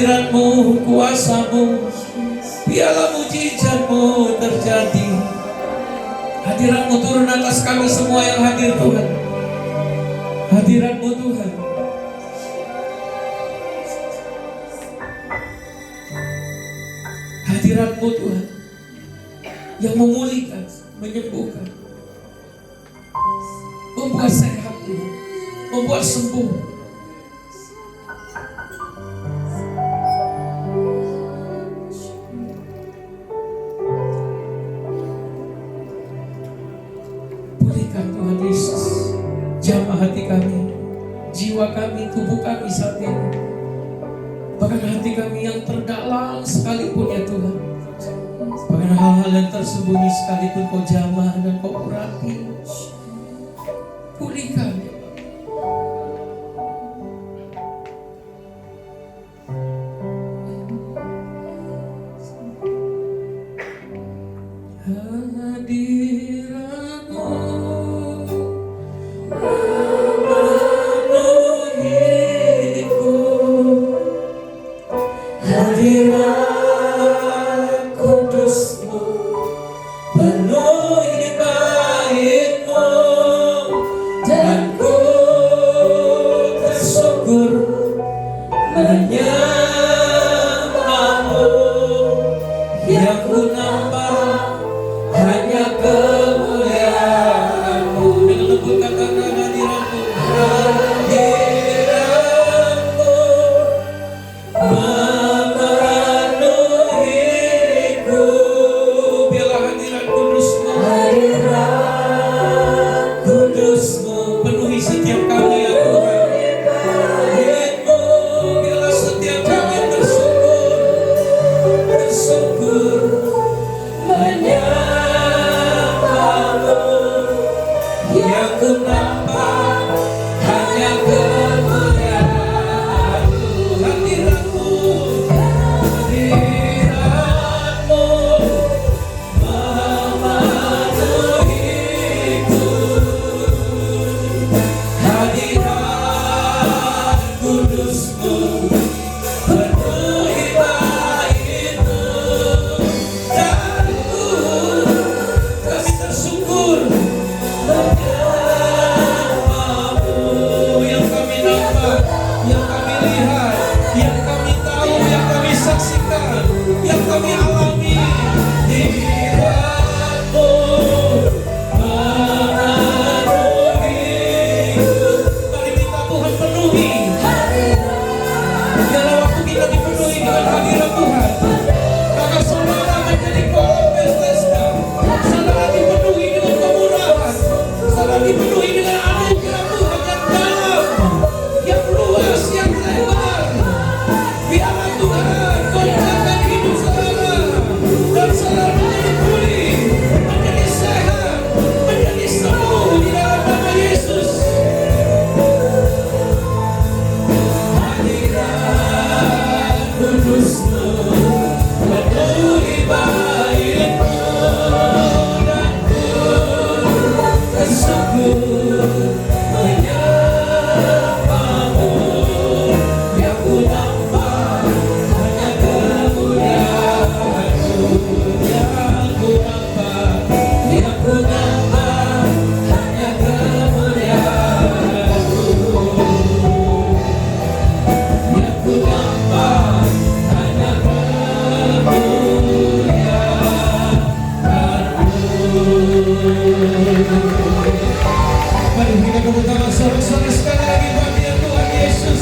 hadirat-Mu, kuasa-Mu, biarlah mujizat-Mu terjadi. Hadirat-Mu turun atas kami semua yang hadir Tuhan. Hadirat-Mu Tuhan. Hadirat-Mu Tuhan yang memulihkan, menyembuhkan, membuat sehat Tuhan, membuat sembuh. Pulihkan Tuhan Yesus jamah hati kami, jiwa kami, tubuh kami saat ini, bahkan hati kami yang terdalam sekalipun ya Tuhan. Bahkan hal-hal yang tersembunyi sekalipun Kau jamah dan Kau urapi. Pulihkan ya hadirat-Mu memenuhiku, hadirat kudus-Mu penuhi bait-Mu, dan ku bersyukur menyembah-Mu. Yang ku nampak hanya kemuliaan-Mu. Dengan lembut katakan hadirat-Mu, hadirat-Mu memenuhiku. Biarlah hadirat kudus-Mu, kudus-Mu penuhi setiap kami ya Tuhan. Bait-Mu, biarlah setiap kami bersyukur menyembah-Mu. Yang ku nampak hanya kemuliaan-Mu. Hadirat-Mu, hadirat-Mu memenuhiku, hadirat kudus-Mu penuhi bait-Mu, dan ku bersyukur menyembah-Mu. Yang kami nampak, yang kami lihat, yang kami tahu, yang kami saksikan, yang kami alami, hadirat-Mu memenuhiku. Mari minta Tuhan penuhi. Biarlah waktu kita dipenuhi dengan hadirat Tuhan, maka saudara menjadi kolam Bethesda. Saudara dipenuhi dengan kemurahan, saudara dipenuhi dengan anugerah Tuhan yang dalam, yang luas, yang lebar. Biarlah Tuhan gunakan hidup saudara, dan saudara menjadi pulih, menjadi sehat, menjadi sembuh di dalam nama Yesus. Hadirat kudus-Mu penuhi bait-Mu, dan ku bersyukur menyembah-Mu. Yang ku nampak hanya kemuliaan-Mu. Yang ku nampak hanya kemuliaan-Mu. Yang ku nampak hanya kemuliaan-Mu. Mari kita tepuk tangan sorak-sorai sekali lagi bagi Tuhan Yesus.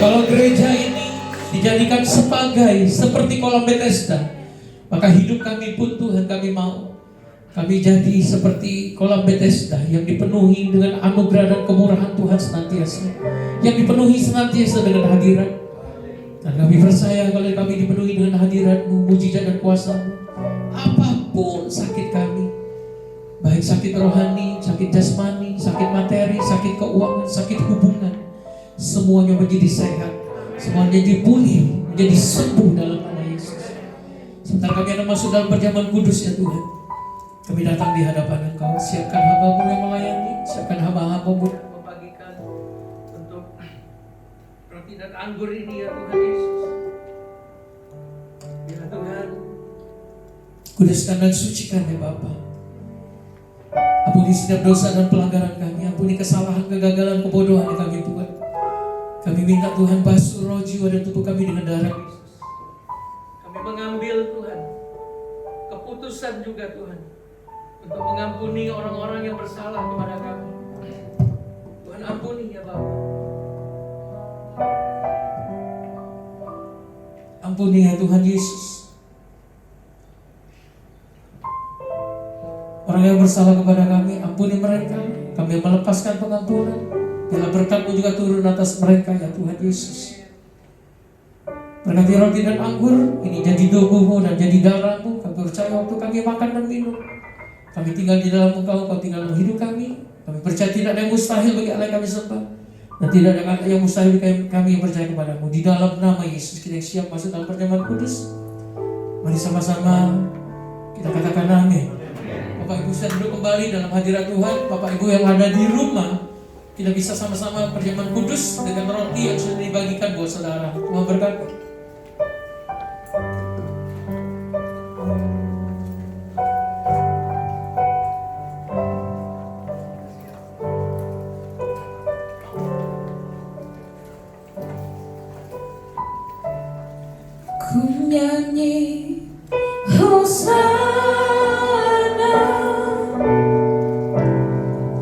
Kalau gereja ini dijadikan seperti kolam Bethesda, maka hidup kami pun Tuhan kami mau kami jadi seperti kolam Bethesda yang dipenuhi dengan anugerah dan kemurahan Tuhan senantiasa, yang dipenuhi senantiasa dengan hadirat. Dan kami percaya kalau kami dipenuhi dengan hadirat-Mu, mujizat dan kuasa-Mu, apapun sakit kami, baik sakit rohani, sakit jasmani, sakit materi, sakit keuangan, sakit hubungan, semuanya menjadi sehat, semuanya menjadi pulih, menjadi sembuh dalam nama Yesus. Sebentar kami akan masuk dalam perjamuan kudus ya Tuhan. Kami datang di hadapan Engkau. Siapkan hamba-Mu yang melayani, siapkan hamba-hamba-Mu yang membagikan untuk roti dan anggur ini ya Tuhan Yesus. Ya Tuhan, kuduskan dan sucikan ya Bapa. Ampuni setiap dosa dan pelanggaran kami. Ampuni kesalahan, kegagalan, kebodohan yang kami buat. Kami minta Tuhan basuh roh, jiwa dan tubuh kami dengan darah Yesus. Kami mengambil Tuhan keputusan juga Tuhan untuk mengampuni orang-orang yang bersalah kepada kami. Tuhan ampuni ya Bapa. Ampuni ya Tuhan Yesus. Orang yang bersalah kepada kami, ampuni mereka. Kami melepaskan pengampunan. Bila berkat-Mu juga turun atas mereka ya Tuhan Yesus. Berkati roti dan anggur ini jadi tubuh-Mu dan jadi darah-Mu. Kami percaya waktu kami makan dan minum, kami tinggal di dalam Engkau, Engkau tinggal dalam hidup kami. Kami percaya tidak ada yang mustahil bagi Allah yang kami sembah, dan tidak ada yang mustahil bagi kami yang percaya kepada-Mu. Di dalam nama Yesus kita yang siap masuk dalam perjamuan kudus. Mari sama-sama kita katakan amin. Bapak Ibu sudah duduk kembali dalam hadirat Tuhan. Bapak Ibu yang ada di rumah, kita bisa sama-sama perjamuan kudus dengan roti yang sudah dibagikan buat saudara. Tuhan berkati. Ku nyanyi Hosana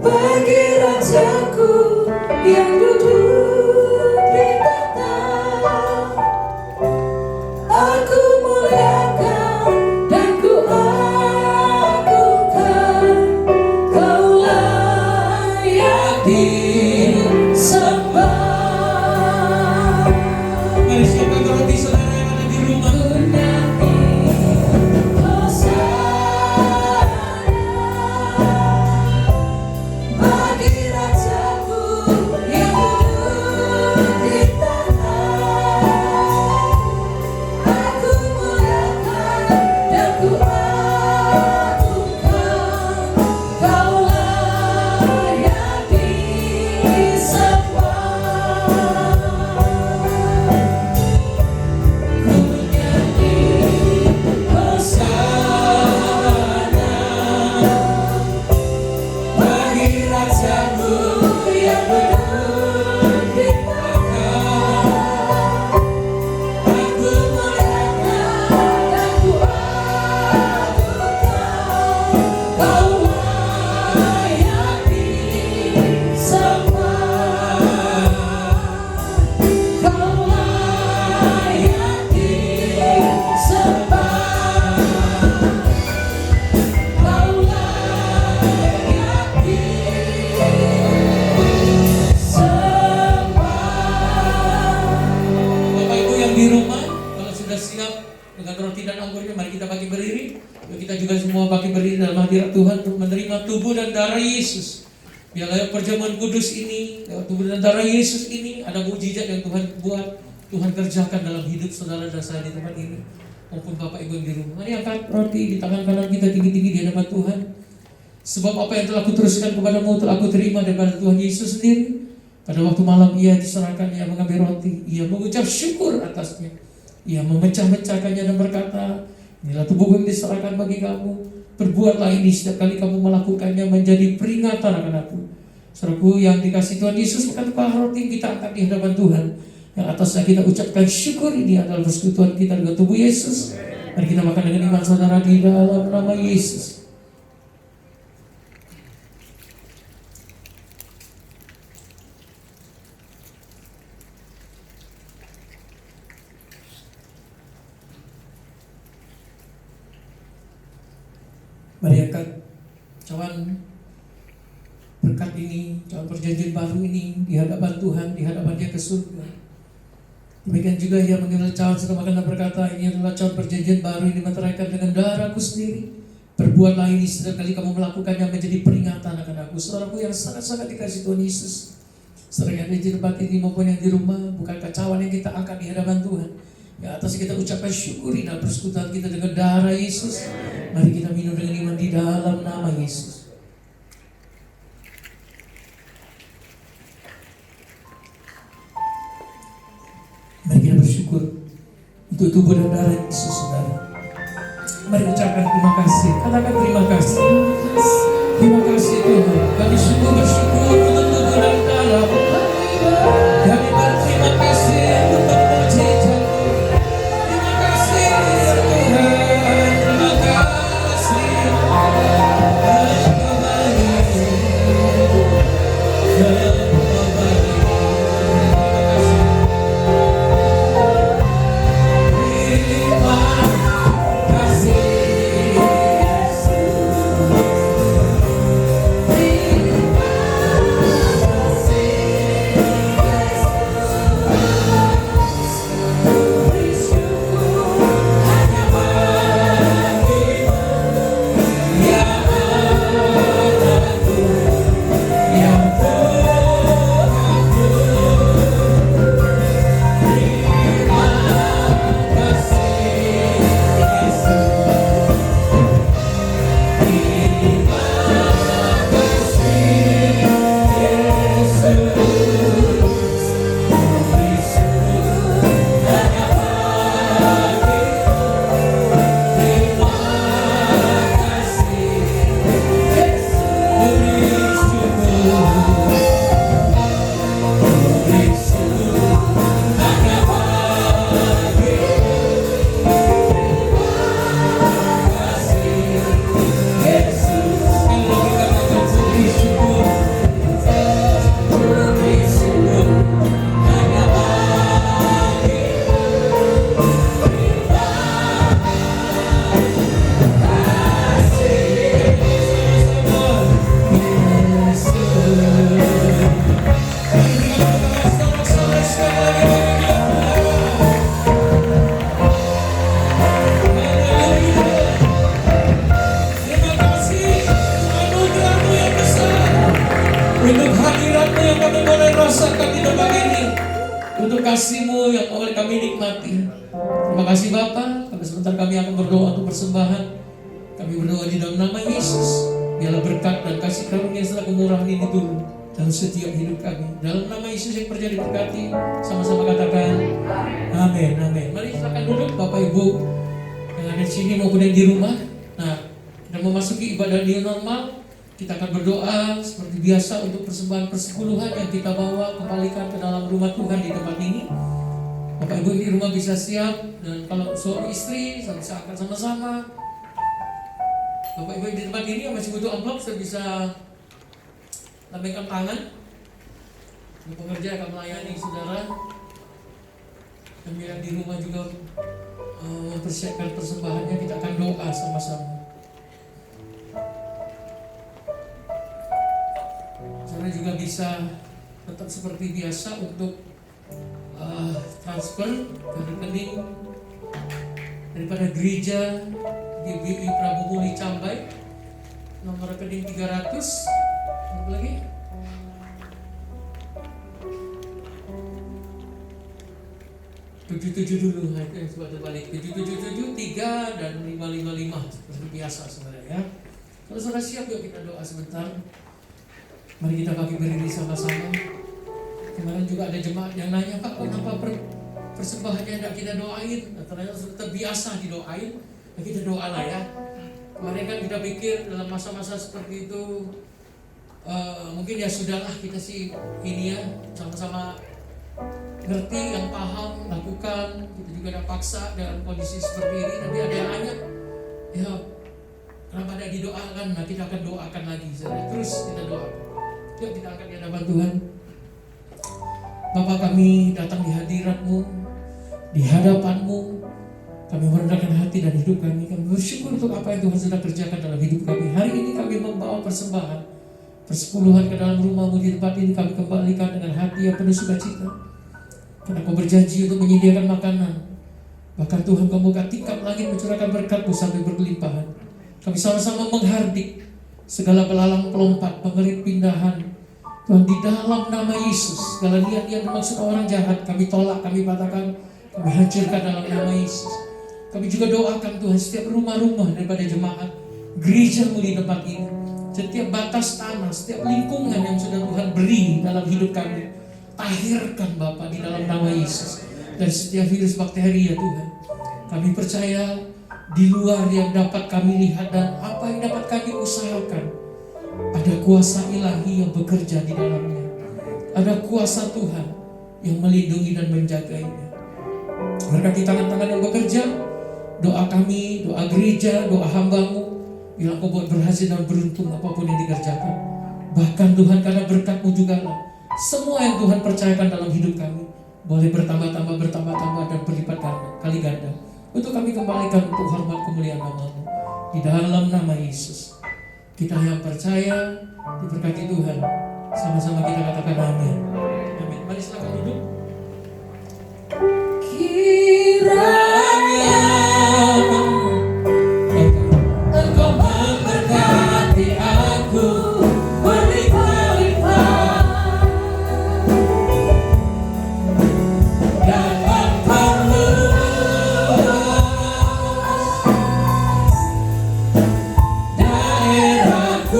bagi Rajaku yang duduk di tahta. Aku muliakan dan ku agungkan, Kau layak disembah. Mari siapkan roti saudara yang ada di rumah. Di rumah, kalau sudah siap dengan roti dan anggurnya, mari kita bagi berdiri. Kita juga semua bagi berdiri dalam hadirat Tuhan untuk menerima tubuh dan darah Yesus. Biarlah perjamuan kudus ini, tubuh dan darah Yesus ini, ada mukjizat yang Tuhan buat, Tuhan kerjakan dalam hidup saudara dan saya di tempat ini, maupun Bapak Ibu yang di rumah. Mari angkat roti di tangan kanan kita tinggi-tinggi di hadapan Tuhan. Sebab apa yang telah kuteruskan kepadamu telah aku terima daripada Tuhan Yesus sendiri. Pada waktu malam ia diserahkan, ia mengambil roti, ia mengucap syukur atasnya, ia memecah-mecahkannya dan berkata, inilah tubuhku yang diserahkan bagi kamu, perbuatlah ini setiap kali kamu melakukannya menjadi peringatan akan aku. Saudaraku yang dikasihi Tuhan Yesus, maka roti kita angkat di hadapan Tuhan, yang atasnya kita ucapkan syukur. Ini adalah persekutuan kita dengan tubuh Yesus. Mari kita makan dengan iman saudara di dalam nama Yesus. Mari angkat cawan berkat ini, cawan perjanjian baru ini di hadapan Tuhan, di hadapan Dia ke surga. Demikian juga ia mengambil cawan serta makan dan berkata, ini adalah cawan perjanjian baru ini meteraikan dengan darahku sendiri. Perbuatlah ini setiap kali kamu melakukannya menjadi peringatan akan aku. Saudaraku yang sangat-sangat dikasihi Tuhan Yesus, sering ada di tempat ini maupun yang di rumah, bukankah cawan yang kita angkat di hadapan Tuhan, ya atas kita ucapkan syukur dalam persekutuan kita dengan darah Yesus. Mari kita minum dengan iman di di dalam nama Yesus. Mari kita bersyukur untuk tubuh dan darah Yesus, saudara. Mari ucapkan terima kasih. Katakan terima kasih. Terima kasih Tuhan. Kami sungguh bersyukur untuk tubuh dan darah. Kami berterima kasih untuk mukjizat. Terima kasih ya Tuhan. Terima kasih. Untuk hadirat-Mu yang kami boleh rasakan di tempat ini, untuk kasih-Mu yang boleh kami nikmati. Terima kasih Bapa. Pada sebentar kami akan berdoa untuk persembahan. Kami berdoa di dalam nama Yesus. Biarlah berkat dan kasih karunia serta kemurahan ini turun dalam setiap hidup kami. Dalam nama Yesus yang percaya diberkati, sama-sama katakan amin, amin. Mari silakan duduk Bapak Ibu yang ada di sini maupun yang di rumah. Nah, kita memasuki ibadah new normal. Kita akan berdoa seperti biasa untuk persembahan persepuluhan yang kita bawa kembalikan ke dalam rumah Tuhan di tempat ini. Bapak Ibu di rumah bisa siap, dan kalau suami istri bisa akan sama-sama. Bapak Ibu di tempat ini yang masih butuh amplop sudah bisa lambaikan tangan. Pekerja akan melayani saudara. Kami yang di rumah juga mempersiapkan persembahannya. Kita akan doa sama-sama. Saudara juga bisa tetap seperti biasa untuk transfer ke rekening daripada gereja GBI Prabu Muli Cambai, nomor rekening 300. Apa lagi? 77 dulu, coba terbalik. 777 3 dan 555 seperti biasa sebenarnya ya. Kalau sudah siap yuk kita doa sebentar. Mari kita bagi berdiri sama-sama. Kemarin juga ada jemaat yang nanya, Pak, kenapa persembahannya tidak kita doain? Nah, ternyata sudah terbiasa didoain. Nah, kita doalah ya. Kemarin kan kita pikir dalam masa-masa seperti itu mungkin ya sudahlah, kita sih ini ya sama-sama ngerti, yang paham, lakukan. Kita juga ada paksa dalam kondisi seperti ini. Nanti ada yang nanya, ya kenapa tidak didoakan? Nah, kita akan doakan lagi. Terus kita doakan. Yuk kita angkat di hadapan Tuhan. Bapa, kami datang di hadirat-Mu, di hadapan-Mu. Kami merendahkan hati dan hidup kami. Kami bersyukur untuk apa yang Tuhan sudah kerjakan dalam hidup kami. Hari ini kami membawa persembahan persepuluhan ke dalam rumah-Mu. Di tempat ini kami kembalikan dengan hati yang penuh sukacita, karena Kau berjanji untuk menyediakan makanan. Bahkan Tuhan, Kau buka tingkap langit mencurahkan berkat-Mu sampai berkelimpahan. Kami sama-sama menghardik segala belalang pelompat, pengerit pindahan, Tuhan, di dalam nama Yesus. Segala niat yang bermaksud orang jahat kami tolak, kami patahkan, kami hancurkan dalam nama Yesus. Kami juga doakan Tuhan setiap rumah-rumah daripada jemaat gereja-Mu di tempat ini. Setiap batas tanah, setiap lingkungan yang sudah Tuhan beri dalam hidup kami, tahirkan Bapa di dalam nama Yesus. Dan setiap virus bakteri ya Tuhan, kami percaya di luar yang dapat kami lihat dan apa yang dapat kami usahakan, ada kuasa ilahi yang bekerja di dalamnya. Ada kuasa Tuhan yang melindungi dan menjaganya. Berkati tangan-tangan yang bekerja, doa kami, doa gereja, doa hamba-Mu, bilang Kau buat berhasil dan beruntung apapun yang dikerjakan. Bahkan Tuhan, karena berkat-Mu juga lah, semua yang Tuhan percayakan dalam hidup kami boleh bertambah-tambah dan berlipat kali ganda. Untuk kami kembalikan untuk hormat kemuliaan nama-Mu. Di dalam nama Yesus kita yang percaya, diberkati Tuhan. Sama-sama kita katakan amin. Amin. Mari silakan duduk. Kiranya Engkau memberkati aku berlimpah-limpah dan memperluas daerahku.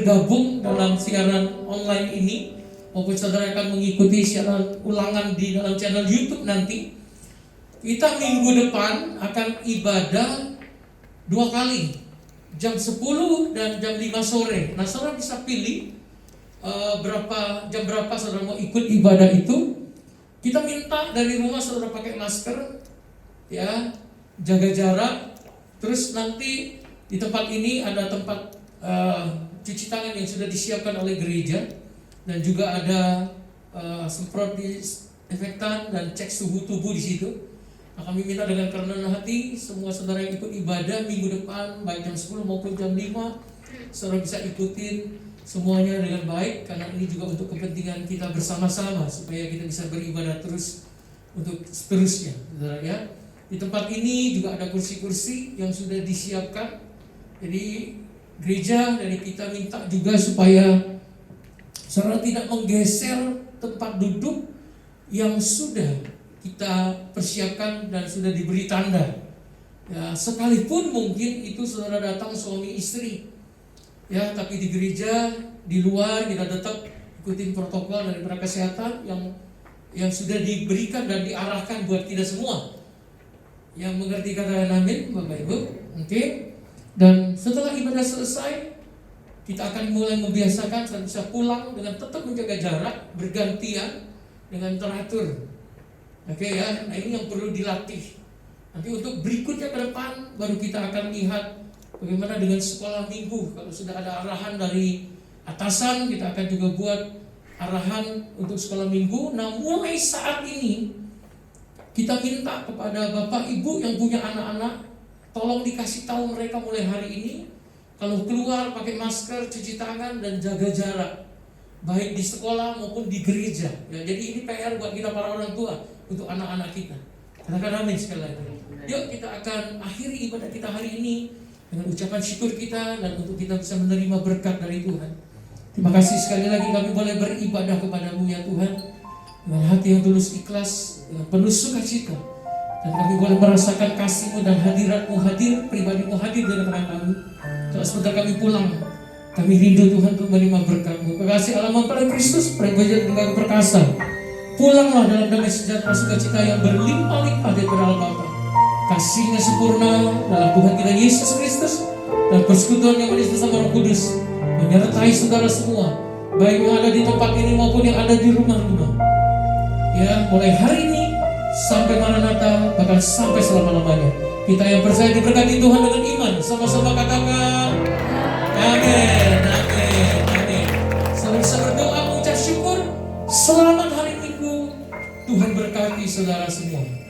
bergabung dalam siaran online ini, maupun saudara akan mengikuti siaran ulangan di dalam channel YouTube nanti, kita minggu depan akan ibadah 2 kali, jam 10 dan jam 5 sore. Nah, saudara bisa pilih jam berapa saudara mau ikut ibadah itu. Kita minta dari rumah saudara pakai masker, ya, jaga jarak. Terus nanti di tempat ini ada tempat cuci tangan yang sudah disiapkan oleh gereja, dan juga ada semprot disinfektan dan cek suhu tubuh di situ. Nah, kami minta dengan kerendahan hati semua saudara yang ikut ibadah minggu depan, baik jam 10 maupun jam 5, saudara bisa ikutin semuanya dengan baik, karena ini juga untuk kepentingan kita bersama-sama supaya kita bisa beribadah terus untuk seterusnya, saudara ya. Di tempat ini juga ada kursi-kursi yang sudah disiapkan. Jadi gereja dari kita minta juga supaya saudara tidak menggeser tempat duduk yang sudah kita persiapkan dan sudah diberi tanda. Ya, sekalipun mungkin itu saudara datang suami istri, ya, tapi di gereja di luar kita tetap ikutin protokol dari kesehatan yang sudah diberikan dan diarahkan buat kita semua. Yang mengerti kata amin, Bapak Ibu. Oke. Dan setelah ibadah selesai, kita akan mulai membiasakan saat bisa pulang dengan tetap menjaga jarak, bergantian dengan teratur. Oke ya, nah ini yang perlu dilatih. Nanti untuk berikutnya ke depan baru kita akan lihat bagaimana dengan sekolah minggu. Kalau sudah ada arahan dari atasan, kita akan juga buat arahan untuk sekolah minggu. Nah, mulai saat ini kita minta kepada Bapak Ibu yang punya anak-anak, tolong dikasih tahu mereka mulai hari ini, kalau keluar pakai masker, cuci tangan, dan jaga jarak, baik di sekolah maupun di gereja. Ya, jadi ini PR buat kita para orang tua untuk anak-anak kita. Katakan amin sekali lagi. Yuk kita akan akhiri ibadah kita hari ini dengan ucapan syukur kita, dan untuk kita bisa menerima berkat dari Tuhan. Terima kasih sekali lagi kami boleh beribadah kepada-Mu ya Tuhan, dengan hati yang tulus ikhlas, dengan penuh sukacita. Dan kami boleh merasakan kasih-Mu dan hadirat-Mu hadir, pribadi-Mu hadir di tengah kami. Kalau sebentar kami pulang, kami rindu Tuhan untuk menerima berkat-Mu. Kekasih Allah mempelai Kristus, peribadi dengan perkasa, pulanglah dalam damai sejahtera sukacita yang berlimpah-limpah dari Allah Bapa. kasih-Nya sempurna dalam Tuhan kita Yesus Kristus dan persekutuan yang manis bersama Roh Kudus menyertai saudara semua, baik yang ada di tempat ini maupun yang ada di rumah-rumah. Ya, mulai hari ini sampai Maranatha, bahkan sampai selama-lamanya. Kita yang percaya diberkati Tuhan dengan iman, sama-sama katakan amin, amin, amin. Saudara bisa berdoa, mengucap syukur. Selamat hari Minggu. Tuhan berkati saudara semua.